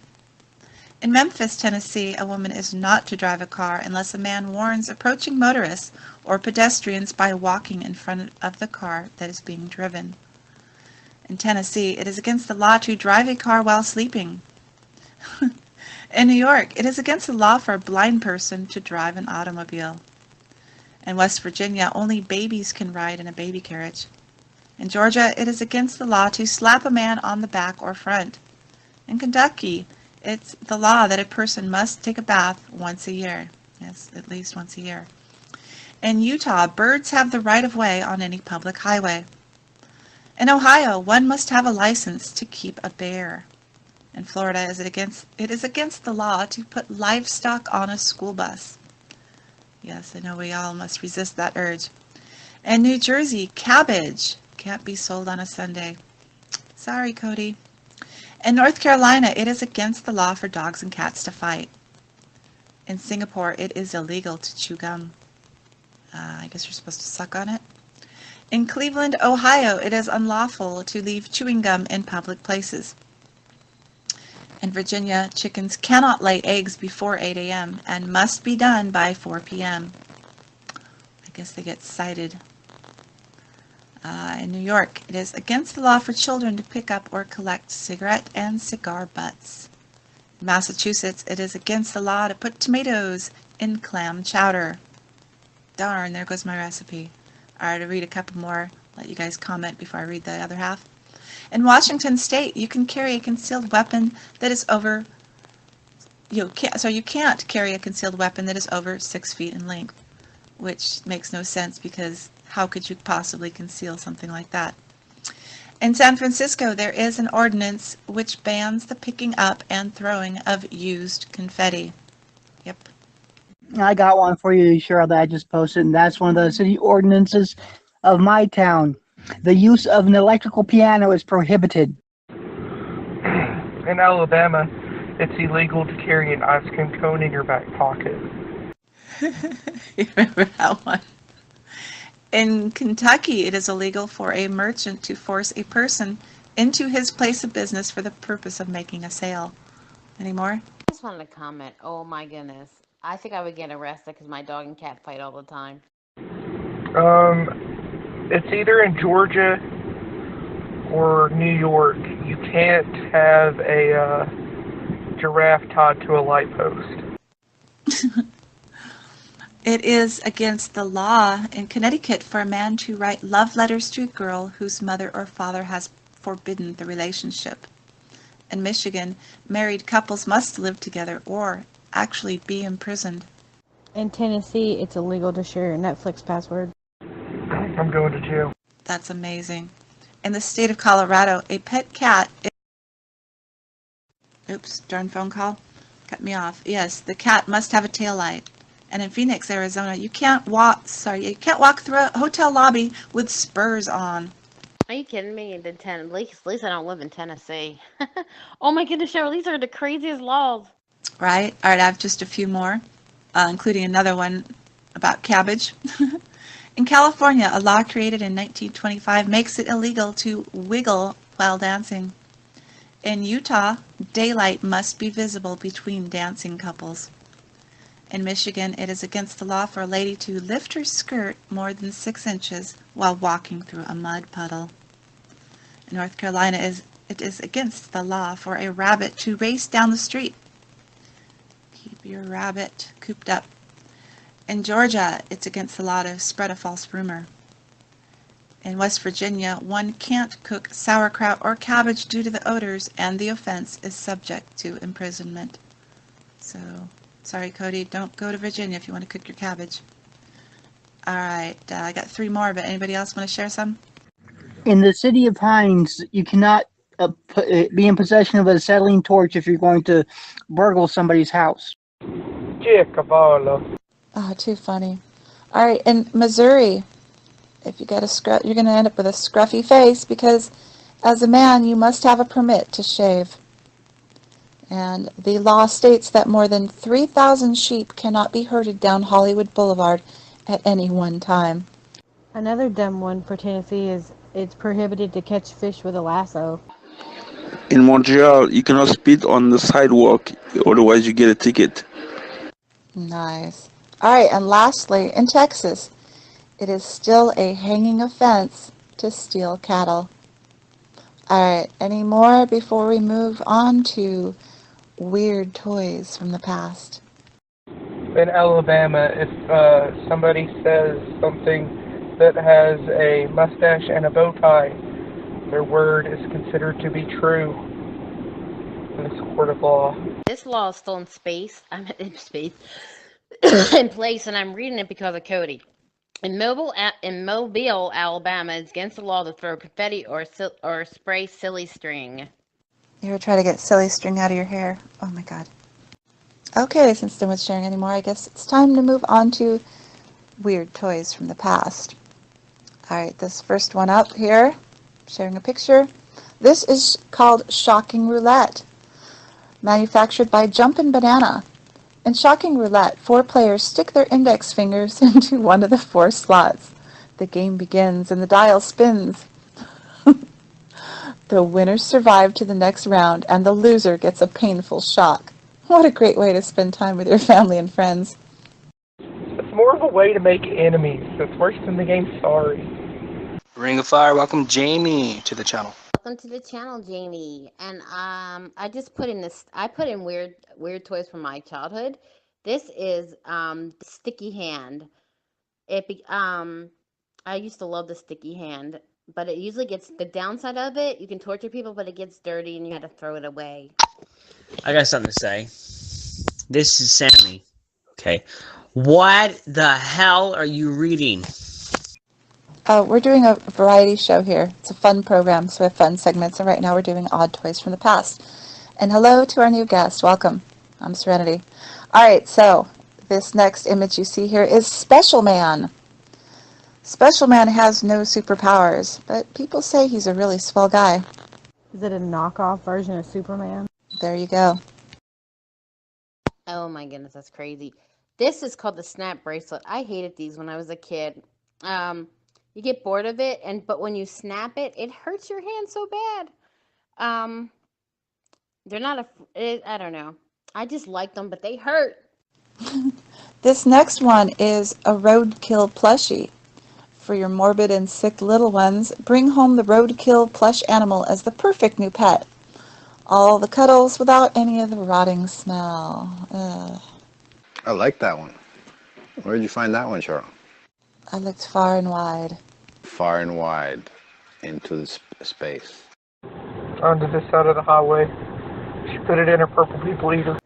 In Memphis, Tennessee, a woman is not to drive a car unless a man warns approaching motorists or pedestrians by walking in front of the car that is being driven. In Tennessee, it is against the law to drive a car while sleeping. In New York, it is against the law for a blind person to drive an automobile. In West Virginia, only babies can ride in a baby carriage. In Georgia, it is against the law to slap a man on the back or front. In Kentucky, it's the law that a person must take a bath once a year. Yes, at least once a year. In Utah, birds have the right of way on any public highway. In Ohio, one must have a license to keep a bear. In Florida, it is against the law to put livestock on a school bus. Yes, I know we all must resist that urge. In New Jersey, cabbage can't be sold on a Sunday. Sorry, Cody. In North Carolina, it is against the law for dogs and cats to fight. In Singapore, it is illegal to chew gum. I guess you're supposed to suck on it. In Cleveland, Ohio, it is unlawful to leave chewing gum in public places. In Virginia, chickens cannot lay eggs before 8 a.m. and must be done by 4 p.m. I guess they get cited. In New York, it is against the law for children to pick up or collect cigarette and cigar butts. In Massachusetts, it is against the law to put tomatoes in clam chowder. Darn, there goes my recipe. All right, I'll read a couple more, let you guys comment before I read the other half. In Washington State, you can carry a concealed weapon that is over... You can't carry a concealed weapon that is over 6 feet in length, which makes no sense because how could you possibly conceal something like that? In San Francisco, there is an ordinance which bans the picking up and throwing of used confetti. Yep. I got one for you, Cheryl, that I just posted, and that's one of the city ordinances of my town. The use of an electrical piano is prohibited. In Alabama, it's illegal to carry an ice cream cone in your back pocket. You remember that one? In Kentucky, it is illegal for a merchant to force a person into his place of business for the purpose of making a sale. Any more? I just wanted to comment. Oh my goodness. I think I would get arrested because my dog and cat fight all the time. It's either in Georgia or New York. You can't have a giraffe tied to a light post. It is against the law in Connecticut for a man to write love letters to a girl whose mother or father has forbidden the relationship. In Michigan, married couples must live together or actually be imprisoned. In Tennessee, it's illegal to share your Netflix password. I'm going to jail. That's amazing. In the state of Colorado, a pet cat... Oops, darn phone call. Cut me off. Yes, the cat must have a tail light. And in Phoenix, Arizona, you can't walk through a hotel lobby with spurs on. Are you kidding me? At least I don't live in Tennessee. Oh my goodness, Cheryl, these are the craziest laws. Right? All right, I have just a few more, including another one about cabbage. In California, a law created in 1925 makes it illegal to wiggle while dancing. In Utah, daylight must be visible between dancing couples. In Michigan, it is against the law for a lady to lift her skirt more than 6 inches while walking through a mud puddle. In North Carolina, it is against the law for a rabbit to race down the street. Keep your rabbit cooped up. In Georgia, it's against the law to spread a false rumor. In West Virginia, one can't cook sauerkraut or cabbage due to the odors, and the offense is subject to imprisonment. So, sorry, Cody, don't go to Virginia if you want to cook your cabbage. All right, I got 3 more, but anybody else want to share some? In the city of Hines, you cannot be in possession of a acetylene torch if you're going to burgle somebody's house. Cavallo. Oh, too funny. All right, in Missouri, if you got a you're going to end up with a scruffy face because as a man, you must have a permit to shave. And the law states that more than 3,000 sheep cannot be herded down Hollywood Boulevard at any one time. Another dumb one for Tennessee is it's prohibited to catch fish with a lasso. In Montreal, you cannot speed on the sidewalk, otherwise you get a ticket. Nice. All right, and lastly, in Texas, it is still a hanging offense to steal cattle. All right, any more before we move on to weird toys from the past? In Alabama, if somebody says something that has a mustache and a bow tie, their word is considered to be true in this court of law. This law is still in place, and I'm reading it because of Cody. In Mobile, Alabama, it's against the law to throw confetti or spray silly string. You ever try to get silly string out of your hair? Oh my God. Okay, since no one's sharing anymore, I guess it's time to move on to weird toys from the past. All right, this first one up here, sharing a picture. This is called Shocking Roulette, manufactured by Jumpin' Banana. In Shocking Roulette, 4 players stick their index fingers into one of the 4 slots. The game begins and the dial spins. The winners survive to the next round, and the loser gets a painful shock. What a great way to spend time with your family and friends. It's more of a way to make enemies. It's worse than the game Sorry. Ring of Fire, welcome Jamie to the channel. Welcome to the channel, Jamie. And I just put in this. I put in weird toys from my childhood. This is the sticky hand. I used to love the sticky hand, but it usually gets the downside of it. You can torture people, but it gets dirty, and you had to throw it away. I got something to say. This is Sammy. Okay. What the hell are you reading? We're doing a variety show here. It's a fun program, so we have fun segments, and right now we're doing odd toys from the past. And hello to our new guest. Welcome. I'm Serenity. All right, so This next image you see here is Special Man. Special Man has no superpowers, but people say he's a really swell guy. Is it a knockoff version of Superman? There you go. Oh my goodness, that's crazy. This is called the snap bracelet. I hated these when I was a kid. You get bored of it, but when you snap it, it hurts your hand so bad. They're not I don't know. I just like them, but they hurt. This next one is a roadkill plushie. For your morbid and sick little ones, bring home the roadkill plush animal as the perfect new pet. All the cuddles without any of the rotting smell. Ugh. I like that one. Where did you find that one, Cheryl? I looked far and wide. Far and wide into the space. Onto this side of the highway. She put it in her purple people eater.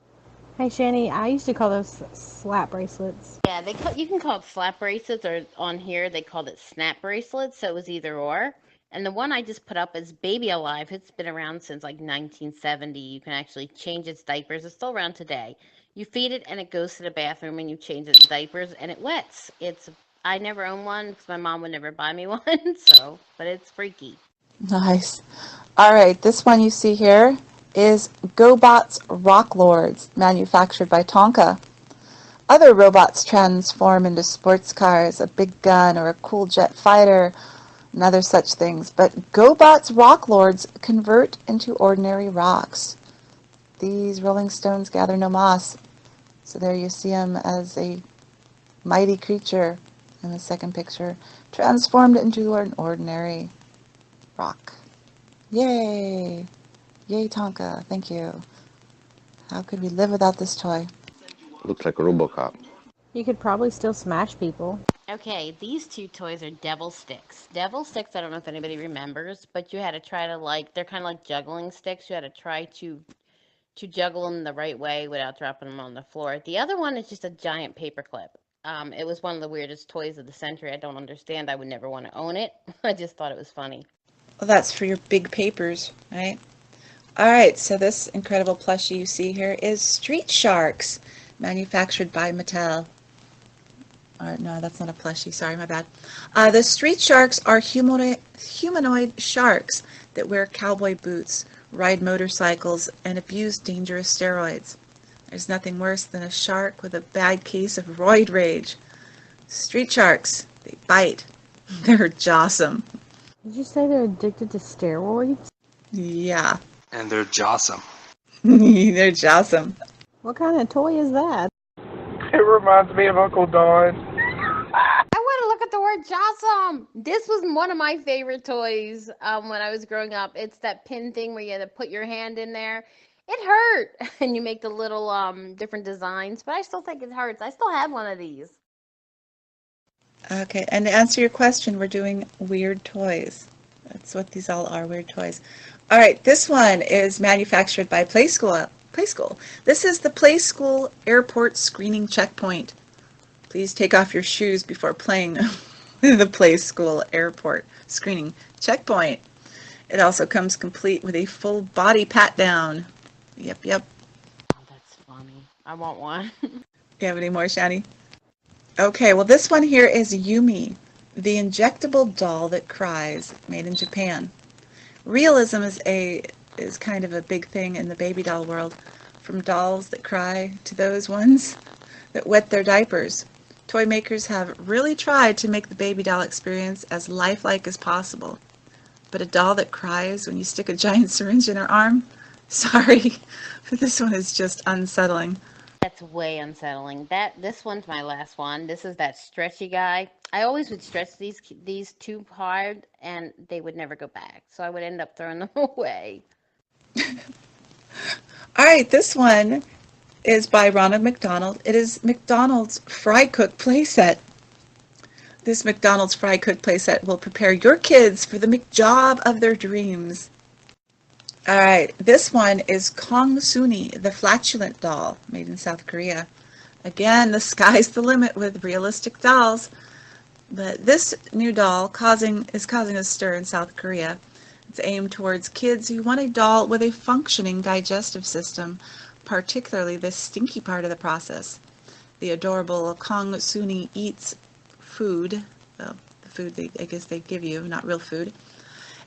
Hey, Shani, I used to call those slap bracelets. Yeah, you can call it slap bracelets, or on here they called it snap bracelets, so it was either or. And the one I just put up is Baby Alive. It's been around since like 1970. You can actually change its diapers. It's still around today. You feed it and it goes to the bathroom and you change its diapers and it wets. I never owned one because my mom would never buy me one, but it's freaky. Nice. All right, this one you see here is GoBots Rock Lords, manufactured by Tonka. Other robots transform into sports cars, a big gun, or a cool jet fighter, and other such things. But GoBots Rock Lords convert into ordinary rocks. These Rolling Stones gather no moss. So there you see them as a mighty creature in the second picture, transformed into an ordinary rock. Yay! Yay, Tonka. Thank you. How could we live without this toy? Looks like a RoboCop. You could probably still smash people. Okay, these two toys are devil sticks. Devil sticks, I don't know if anybody remembers, but you had to try to they're kind of like juggling sticks. You had to try to juggle them the right way without dropping them on the floor. The other one is just a giant paperclip. It was one of the weirdest toys of the century. I don't understand. I would never want to own it. I just thought it was funny. Well, that's for your big papers, right? All right, so this incredible plushie you see here is Street Sharks, manufactured by Mattel. No, that's not a plushie. Sorry, my bad. The Street Sharks are humanoid sharks that wear cowboy boots, ride motorcycles, and abuse dangerous steroids. There's nothing worse than a shark with a bad case of roid rage. Street sharks, they bite. They're jawsome. Did you say they're addicted to steroids? Yeah. And they're jawsome. They're jawsome. What kind of toy is that? It reminds me of Uncle Don. I want to look at the word jawsome. This was one of my favorite toys when I was growing up. It's that pin thing where you had to put your hand in there. It hurt. And you make the little different designs, but I still think it hurts. I still have one of these. Okay, and to answer your question, we're doing weird toys. That's what these all are, weird toys. All right, this one is manufactured by Playskool. This is the Playskool Airport Screening Checkpoint. Please take off your shoes before playing the Playskool Airport Screening Checkpoint. It also comes complete with a full body pat down. Yep. Oh, that's funny. I want one. You have any more, Shani? Okay, well this one here is Yumi, the injectable doll that cries, made in Japan. Realism is kind of a big thing in the baby doll world, from dolls that cry to those ones that wet their diapers. Toy makers have really tried to make the baby doll experience as lifelike as possible. But a doll that cries when you stick a giant syringe in her arm? Sorry, but this one is just unsettling. That's way unsettling. This one's my last one. This is that stretchy guy. I always would stretch these too hard, and they would never go back. So I would end up throwing them away. All right, this one is by Ronald McDonald. It is McDonald's Fry Cook playset. This McDonald's Fry Cook playset will prepare your kids for the McJob of their dreams. All right, this one is Kong Suni, the flatulent doll, made in South Korea. Again, the sky's the limit with realistic dolls. But this new doll is causing a stir in South Korea. It's aimed towards kids who want a doll with a functioning digestive system, particularly the stinky part of the process. the adorable Kong Suni eats food, well, the food I guess they give you, not real food,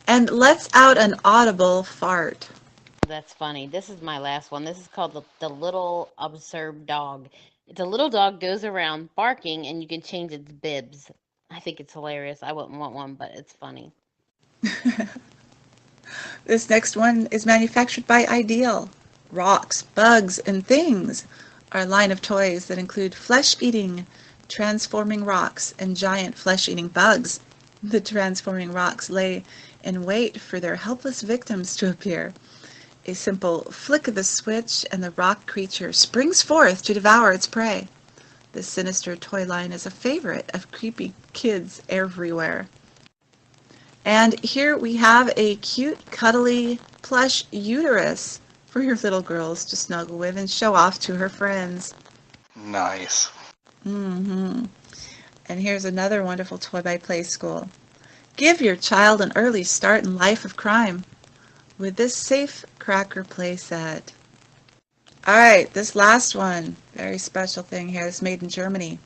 and lets out an audible fart. That's funny. This is my last one. This is called the Little Absurd Dog. It's a little dog goes around barking, and you can change its bibs. I think it's hilarious. I wouldn't want one, but it's funny. This next one is manufactured by Ideal. Rocks, Bugs, and Things are a line of toys that include flesh-eating, transforming rocks and giant flesh-eating bugs. The transforming rocks lay in wait for their helpless victims to appear. A simple flick of the switch and the rock creature springs forth to devour its prey. This sinister toy line is a favorite of creepy kids everywhere. And here we have a cute, cuddly, plush uterus for your little girls to snuggle with and show off to her friends. Nice. And here's another wonderful toy by Playschool. Give your child an early start in life of crime with this Safe Cracker playset. Alright, this last one, very special thing here, is made in Germany.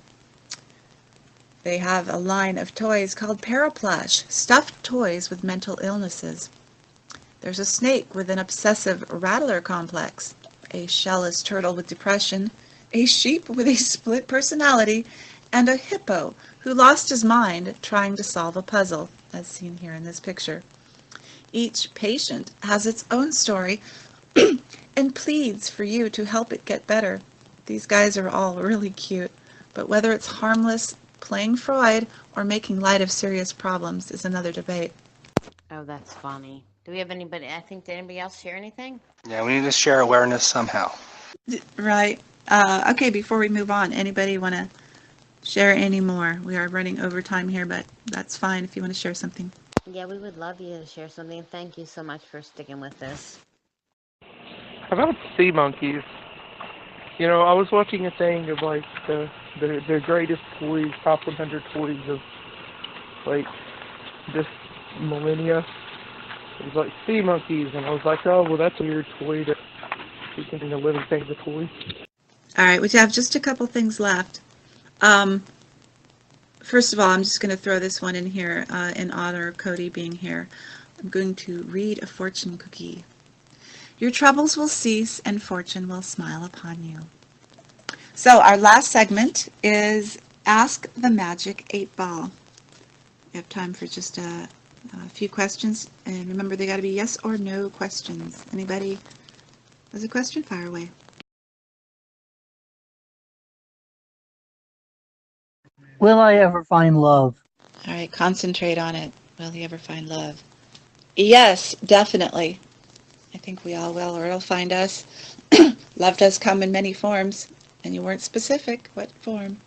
They have a line of toys called Paraplush, stuffed toys with mental illnesses. There's a snake with an obsessive rattler complex, a shellless turtle with depression, a sheep with a split personality, and a hippo who lost his mind trying to solve a puzzle, as seen here in this picture. Each patient has its own story and pleads for you to help it get better. These guys are all really cute, but whether it's harmless, playing Freud, or making light of serious problems is another debate. Oh, that's funny. Do we have anybody? I think, did anybody else share anything? Yeah, we need to share awareness somehow. Right. Okay, before we move on, anybody want to share any more? We are running over time here, but that's fine if you want to share something. Yeah, we would love you to share something. Thank you so much for sticking with this. How about sea monkeys? You know, I was watching a thing of like the greatest toys, top 100 toys of like this millennia. It was like sea monkeys, and I was like, oh, well, that's a weird toy to be thinking of living things a toy. All right, we have just a couple things left. First of all, I'm just going to throw this one in here in honor of Cody being here. I'm going to read a fortune cookie. Your troubles will cease and fortune will smile upon you. So our last segment is Ask the Magic 8-Ball. We have time for just a few questions, and remember they got to be yes or no questions. Anybody has a question? Fire away. Will I ever find love? All right, concentrate on it. Will he ever find love? Yes, definitely. I think we all will, or it'll find us. Love does come in many forms, and you weren't specific what form.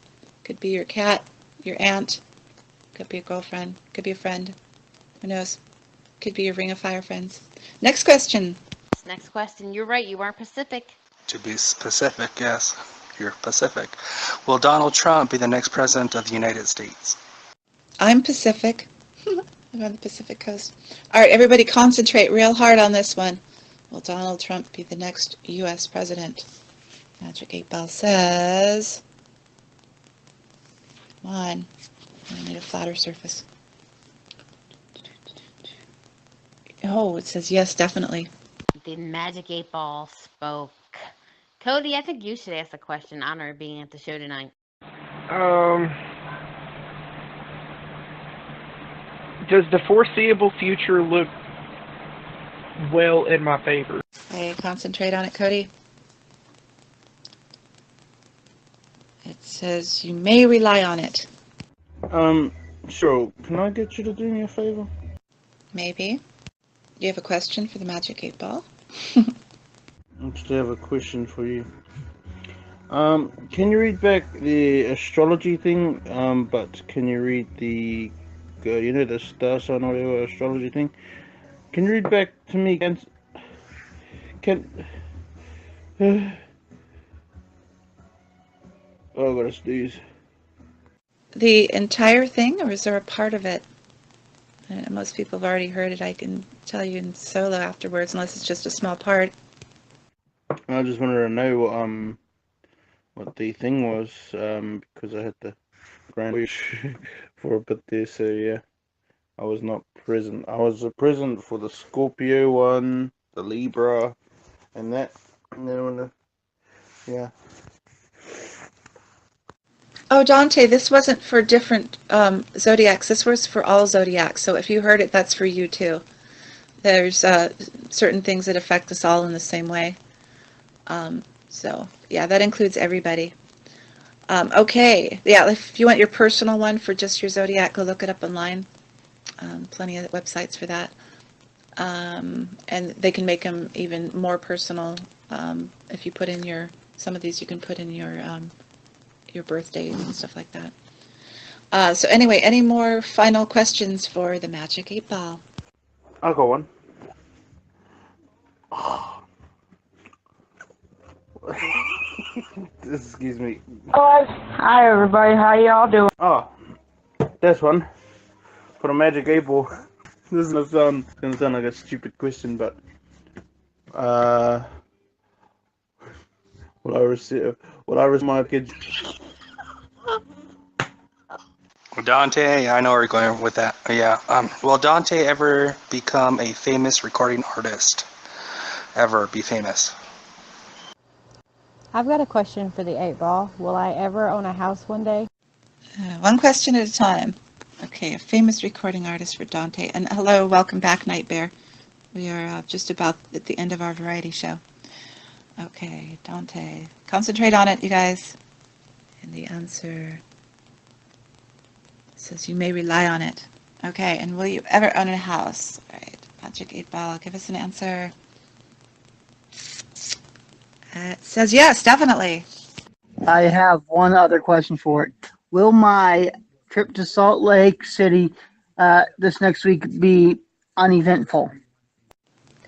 Could be your cat, your aunt, could be a girlfriend, could be a friend. Who knows? Could be your Ring of Fire friends. Next question. Next question. You're right, you weren't Pacific. To be specific, yes, you're Pacific. Will Donald Trump be the next president of the United States? I'm Pacific. I'm on the Pacific coast. All right, everybody concentrate real hard on this one. Will Donald Trump be the next U.S. president? Magic 8-Ball says... Come on. I need a flatter surface. Oh, it says yes, definitely. The Magic 8-Ball spoke. Cody, I think you should ask a question in honor of being at the show tonight. Does the foreseeable future look well in my favor? Okay, concentrate on it, Cody. It says you may rely on it. Sure. Can I get you to do me a favor? Maybe. Do you have a question for the Magic 8-Ball? I still have a question for you. Can you read back the astrology thing? But can you read the, the star sign or whatever astrology thing? Can you read back to me? Oh, I gotta sneeze. The entire thing, or is there a part of it? Most people have already heard it. I can tell you in solo afterwards, unless it's just a small part. I just wanted to know what the thing was, because I had the grand wish for a bit there. So yeah, I was not present. I was present for the Scorpio one, the Libra, and that. And then when yeah. Oh, Dante, this wasn't for different zodiacs. This was for all zodiacs. So if you heard it, that's for you too. There's certain things that affect us all in the same way. So yeah, that includes everybody. Okay, yeah, if you want your personal one for just your zodiac, go look it up online. Plenty of websites for that. And they can make them even more personal. If you put in some of these you can put in your birthday and stuff like that. So anyway, any more final questions for the Magic 8 Ball? I got one. Excuse me. Hi everybody, how y'all doing? Oh, this one for the Magic 8 Ball. This is gonna sound like a stupid question, but will I receive my kids? Dante, I know where you're going with that. Yeah. Will Dante ever become a famous recording artist? Ever be famous? I've got a question for the 8 Ball. Will I ever own a house one day? One question at a time. Okay, a famous recording artist for Dante. And hello, welcome back, Night Bear. We are just about at the end of our variety show. Okay, Dante. Concentrate on it, you guys. And the answer says you may rely on it. Okay, and will you ever own a house? All right, Magic 8 Ball, give us an answer. It says yes, definitely. I have one other question for it. Will my trip to Salt Lake City this next week be uneventful?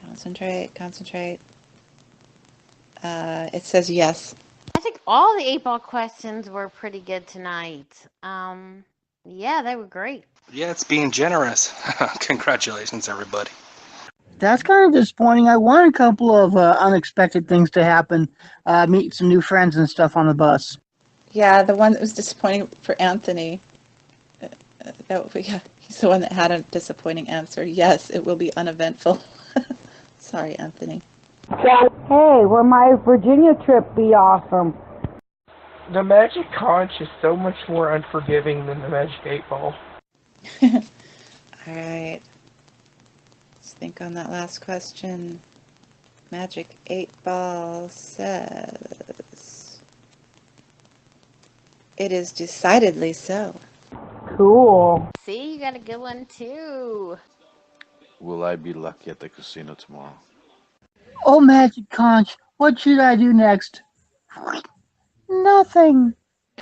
Concentrate. It says yes. I think all the 8 Ball questions were pretty good tonight. Yeah, they were great. Yeah, it's being generous. Congratulations, everybody. That's kind of disappointing. I want a couple of unexpected things to happen. Meet some new friends and stuff on the bus. Yeah, the one that was disappointing for Anthony. He's the one that had a disappointing answer. Yes, it will be uneventful. Sorry, Anthony. Hey, will my Virginia trip be awesome? The Magic Conch is so much more unforgiving than the Magic 8 Ball. All right. Let's think on that last question. Magic 8 Ball says it is decidedly so. Cool. See, you got a good one too. Will I be lucky at the casino tomorrow? Oh, Magic Conch, what should I do next? Nothing.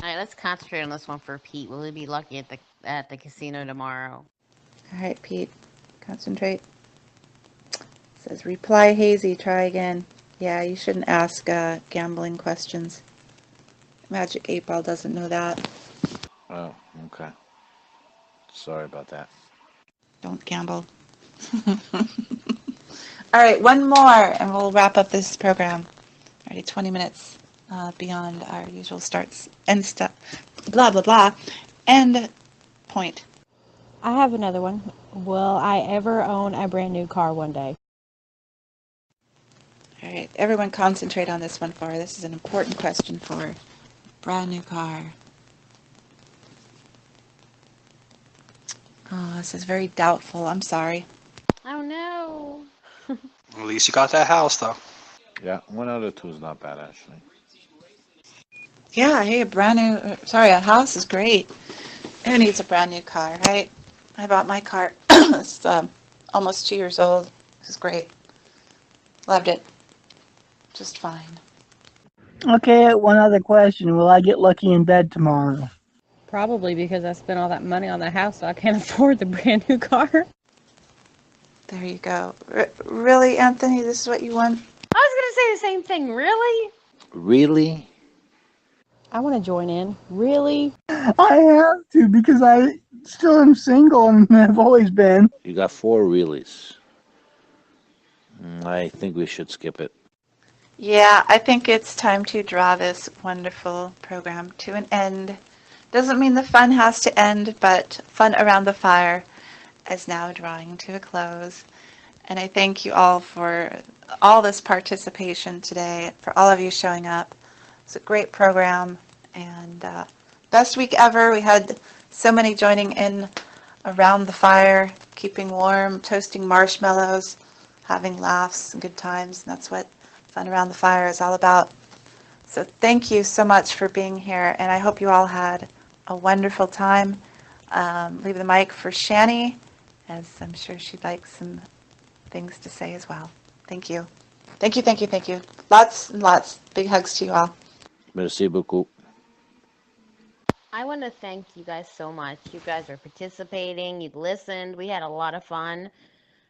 All right, let's concentrate on this one for Pete. Will he be lucky at the casino tomorrow? All right, Pete. Concentrate. It says reply hazy. Try again. Yeah, you shouldn't ask gambling questions. Magic 8 Ball doesn't know that. Oh, okay. Sorry about that. Don't gamble. All right, one more, and we'll wrap up this program. Already 20 minutes beyond our usual starts and stuff. Blah blah blah. End point. I have another one. Will I ever own a brand new car one day? All right, everyone concentrate on this one for her. This is an important question for her. Brand new car. Oh, this is very doubtful. I'm sorry. Oh no. At least you got that house, though. Yeah, 1 out of 2 is not bad, actually. Yeah, hey, a house is great. Who needs a brand new car, right? I bought my car. It's almost 2 years old. This is great. Loved it. Just fine. Okay, one other question. Will I get lucky in bed tomorrow? Probably, because I spent all that money on the house, so I can't afford the brand new car. There you go. Really, Anthony? This is what you want? I was going to say the same thing. Really? Really? I want to join in. Really? I have to, because I still am single and have always been. You got 4 reallys. I think we should skip it. Yeah, I think it's time to draw this wonderful program to an end. Doesn't mean the fun has to end, but Fun Around the Fire is now drawing to a close. And I thank you all for all this participation today, for all of you showing up. It's a great program, and best week ever. We had so many joining in around the fire, keeping warm, toasting marshmallows, having laughs and good times, and that's what Fun Around the Fire is all about. So thank you so much for being here, and I hope you all had a wonderful time. Leave the mic for Shani, as I'm sure she'd like some things to say as well. Thank you. Thank you, thank you, thank you. Lots and lots. Big hugs to you all. Merci beaucoup. I want to thank you guys so much. You guys are participating. You listened. We had a lot of fun.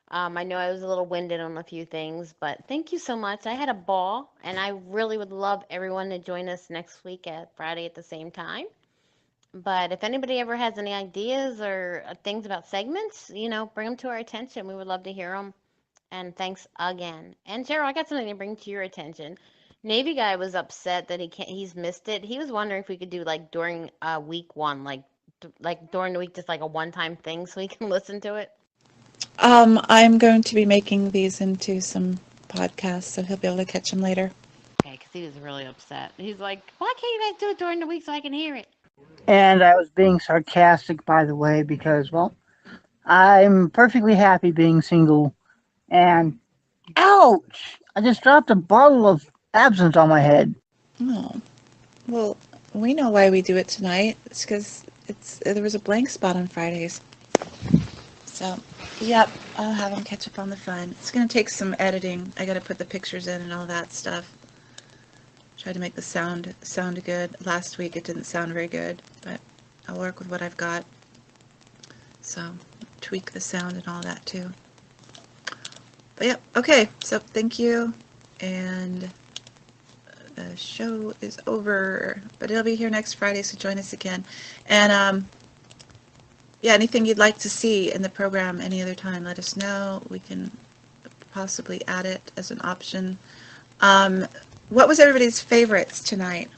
I know I was a little winded on a few things, but thank you so much. I had a ball, and I really would love everyone to join us next week at Friday at the same time. But if anybody ever has any ideas or things about segments, bring them to our attention. We would love to hear them. And thanks again. And Cheryl, I got something to bring to your attention. Navy guy was upset that he's missed it. He was wondering if we could do like during week one, like during the week, just like a one-time thing so he can listen to it. I'm going to be making these into some podcasts, so he'll be able to catch them later. Okay, because he was really upset. He's like, why can't you guys do it during the week so I can hear it? And I was being sarcastic, by the way, because, well, I'm perfectly happy being single. And, ouch! I just dropped a bottle of absinthe on my head. Oh, well, we know why we do it tonight. It's because there was a blank spot on Fridays. So, yep, I'll have him catch up on the fun. It's going to take some editing. I got to put the pictures in and all that stuff. Try to make the sound good. Last week it didn't sound very good, but I'll work with what I've got. So, tweak the sound and all that too. But yep, okay, so thank you. And the show is over, but it'll be here next Friday, so join us again. And yeah, anything you'd like to see in the program any other time, let us know. We can possibly add it as an option. What was everybody's favorites tonight?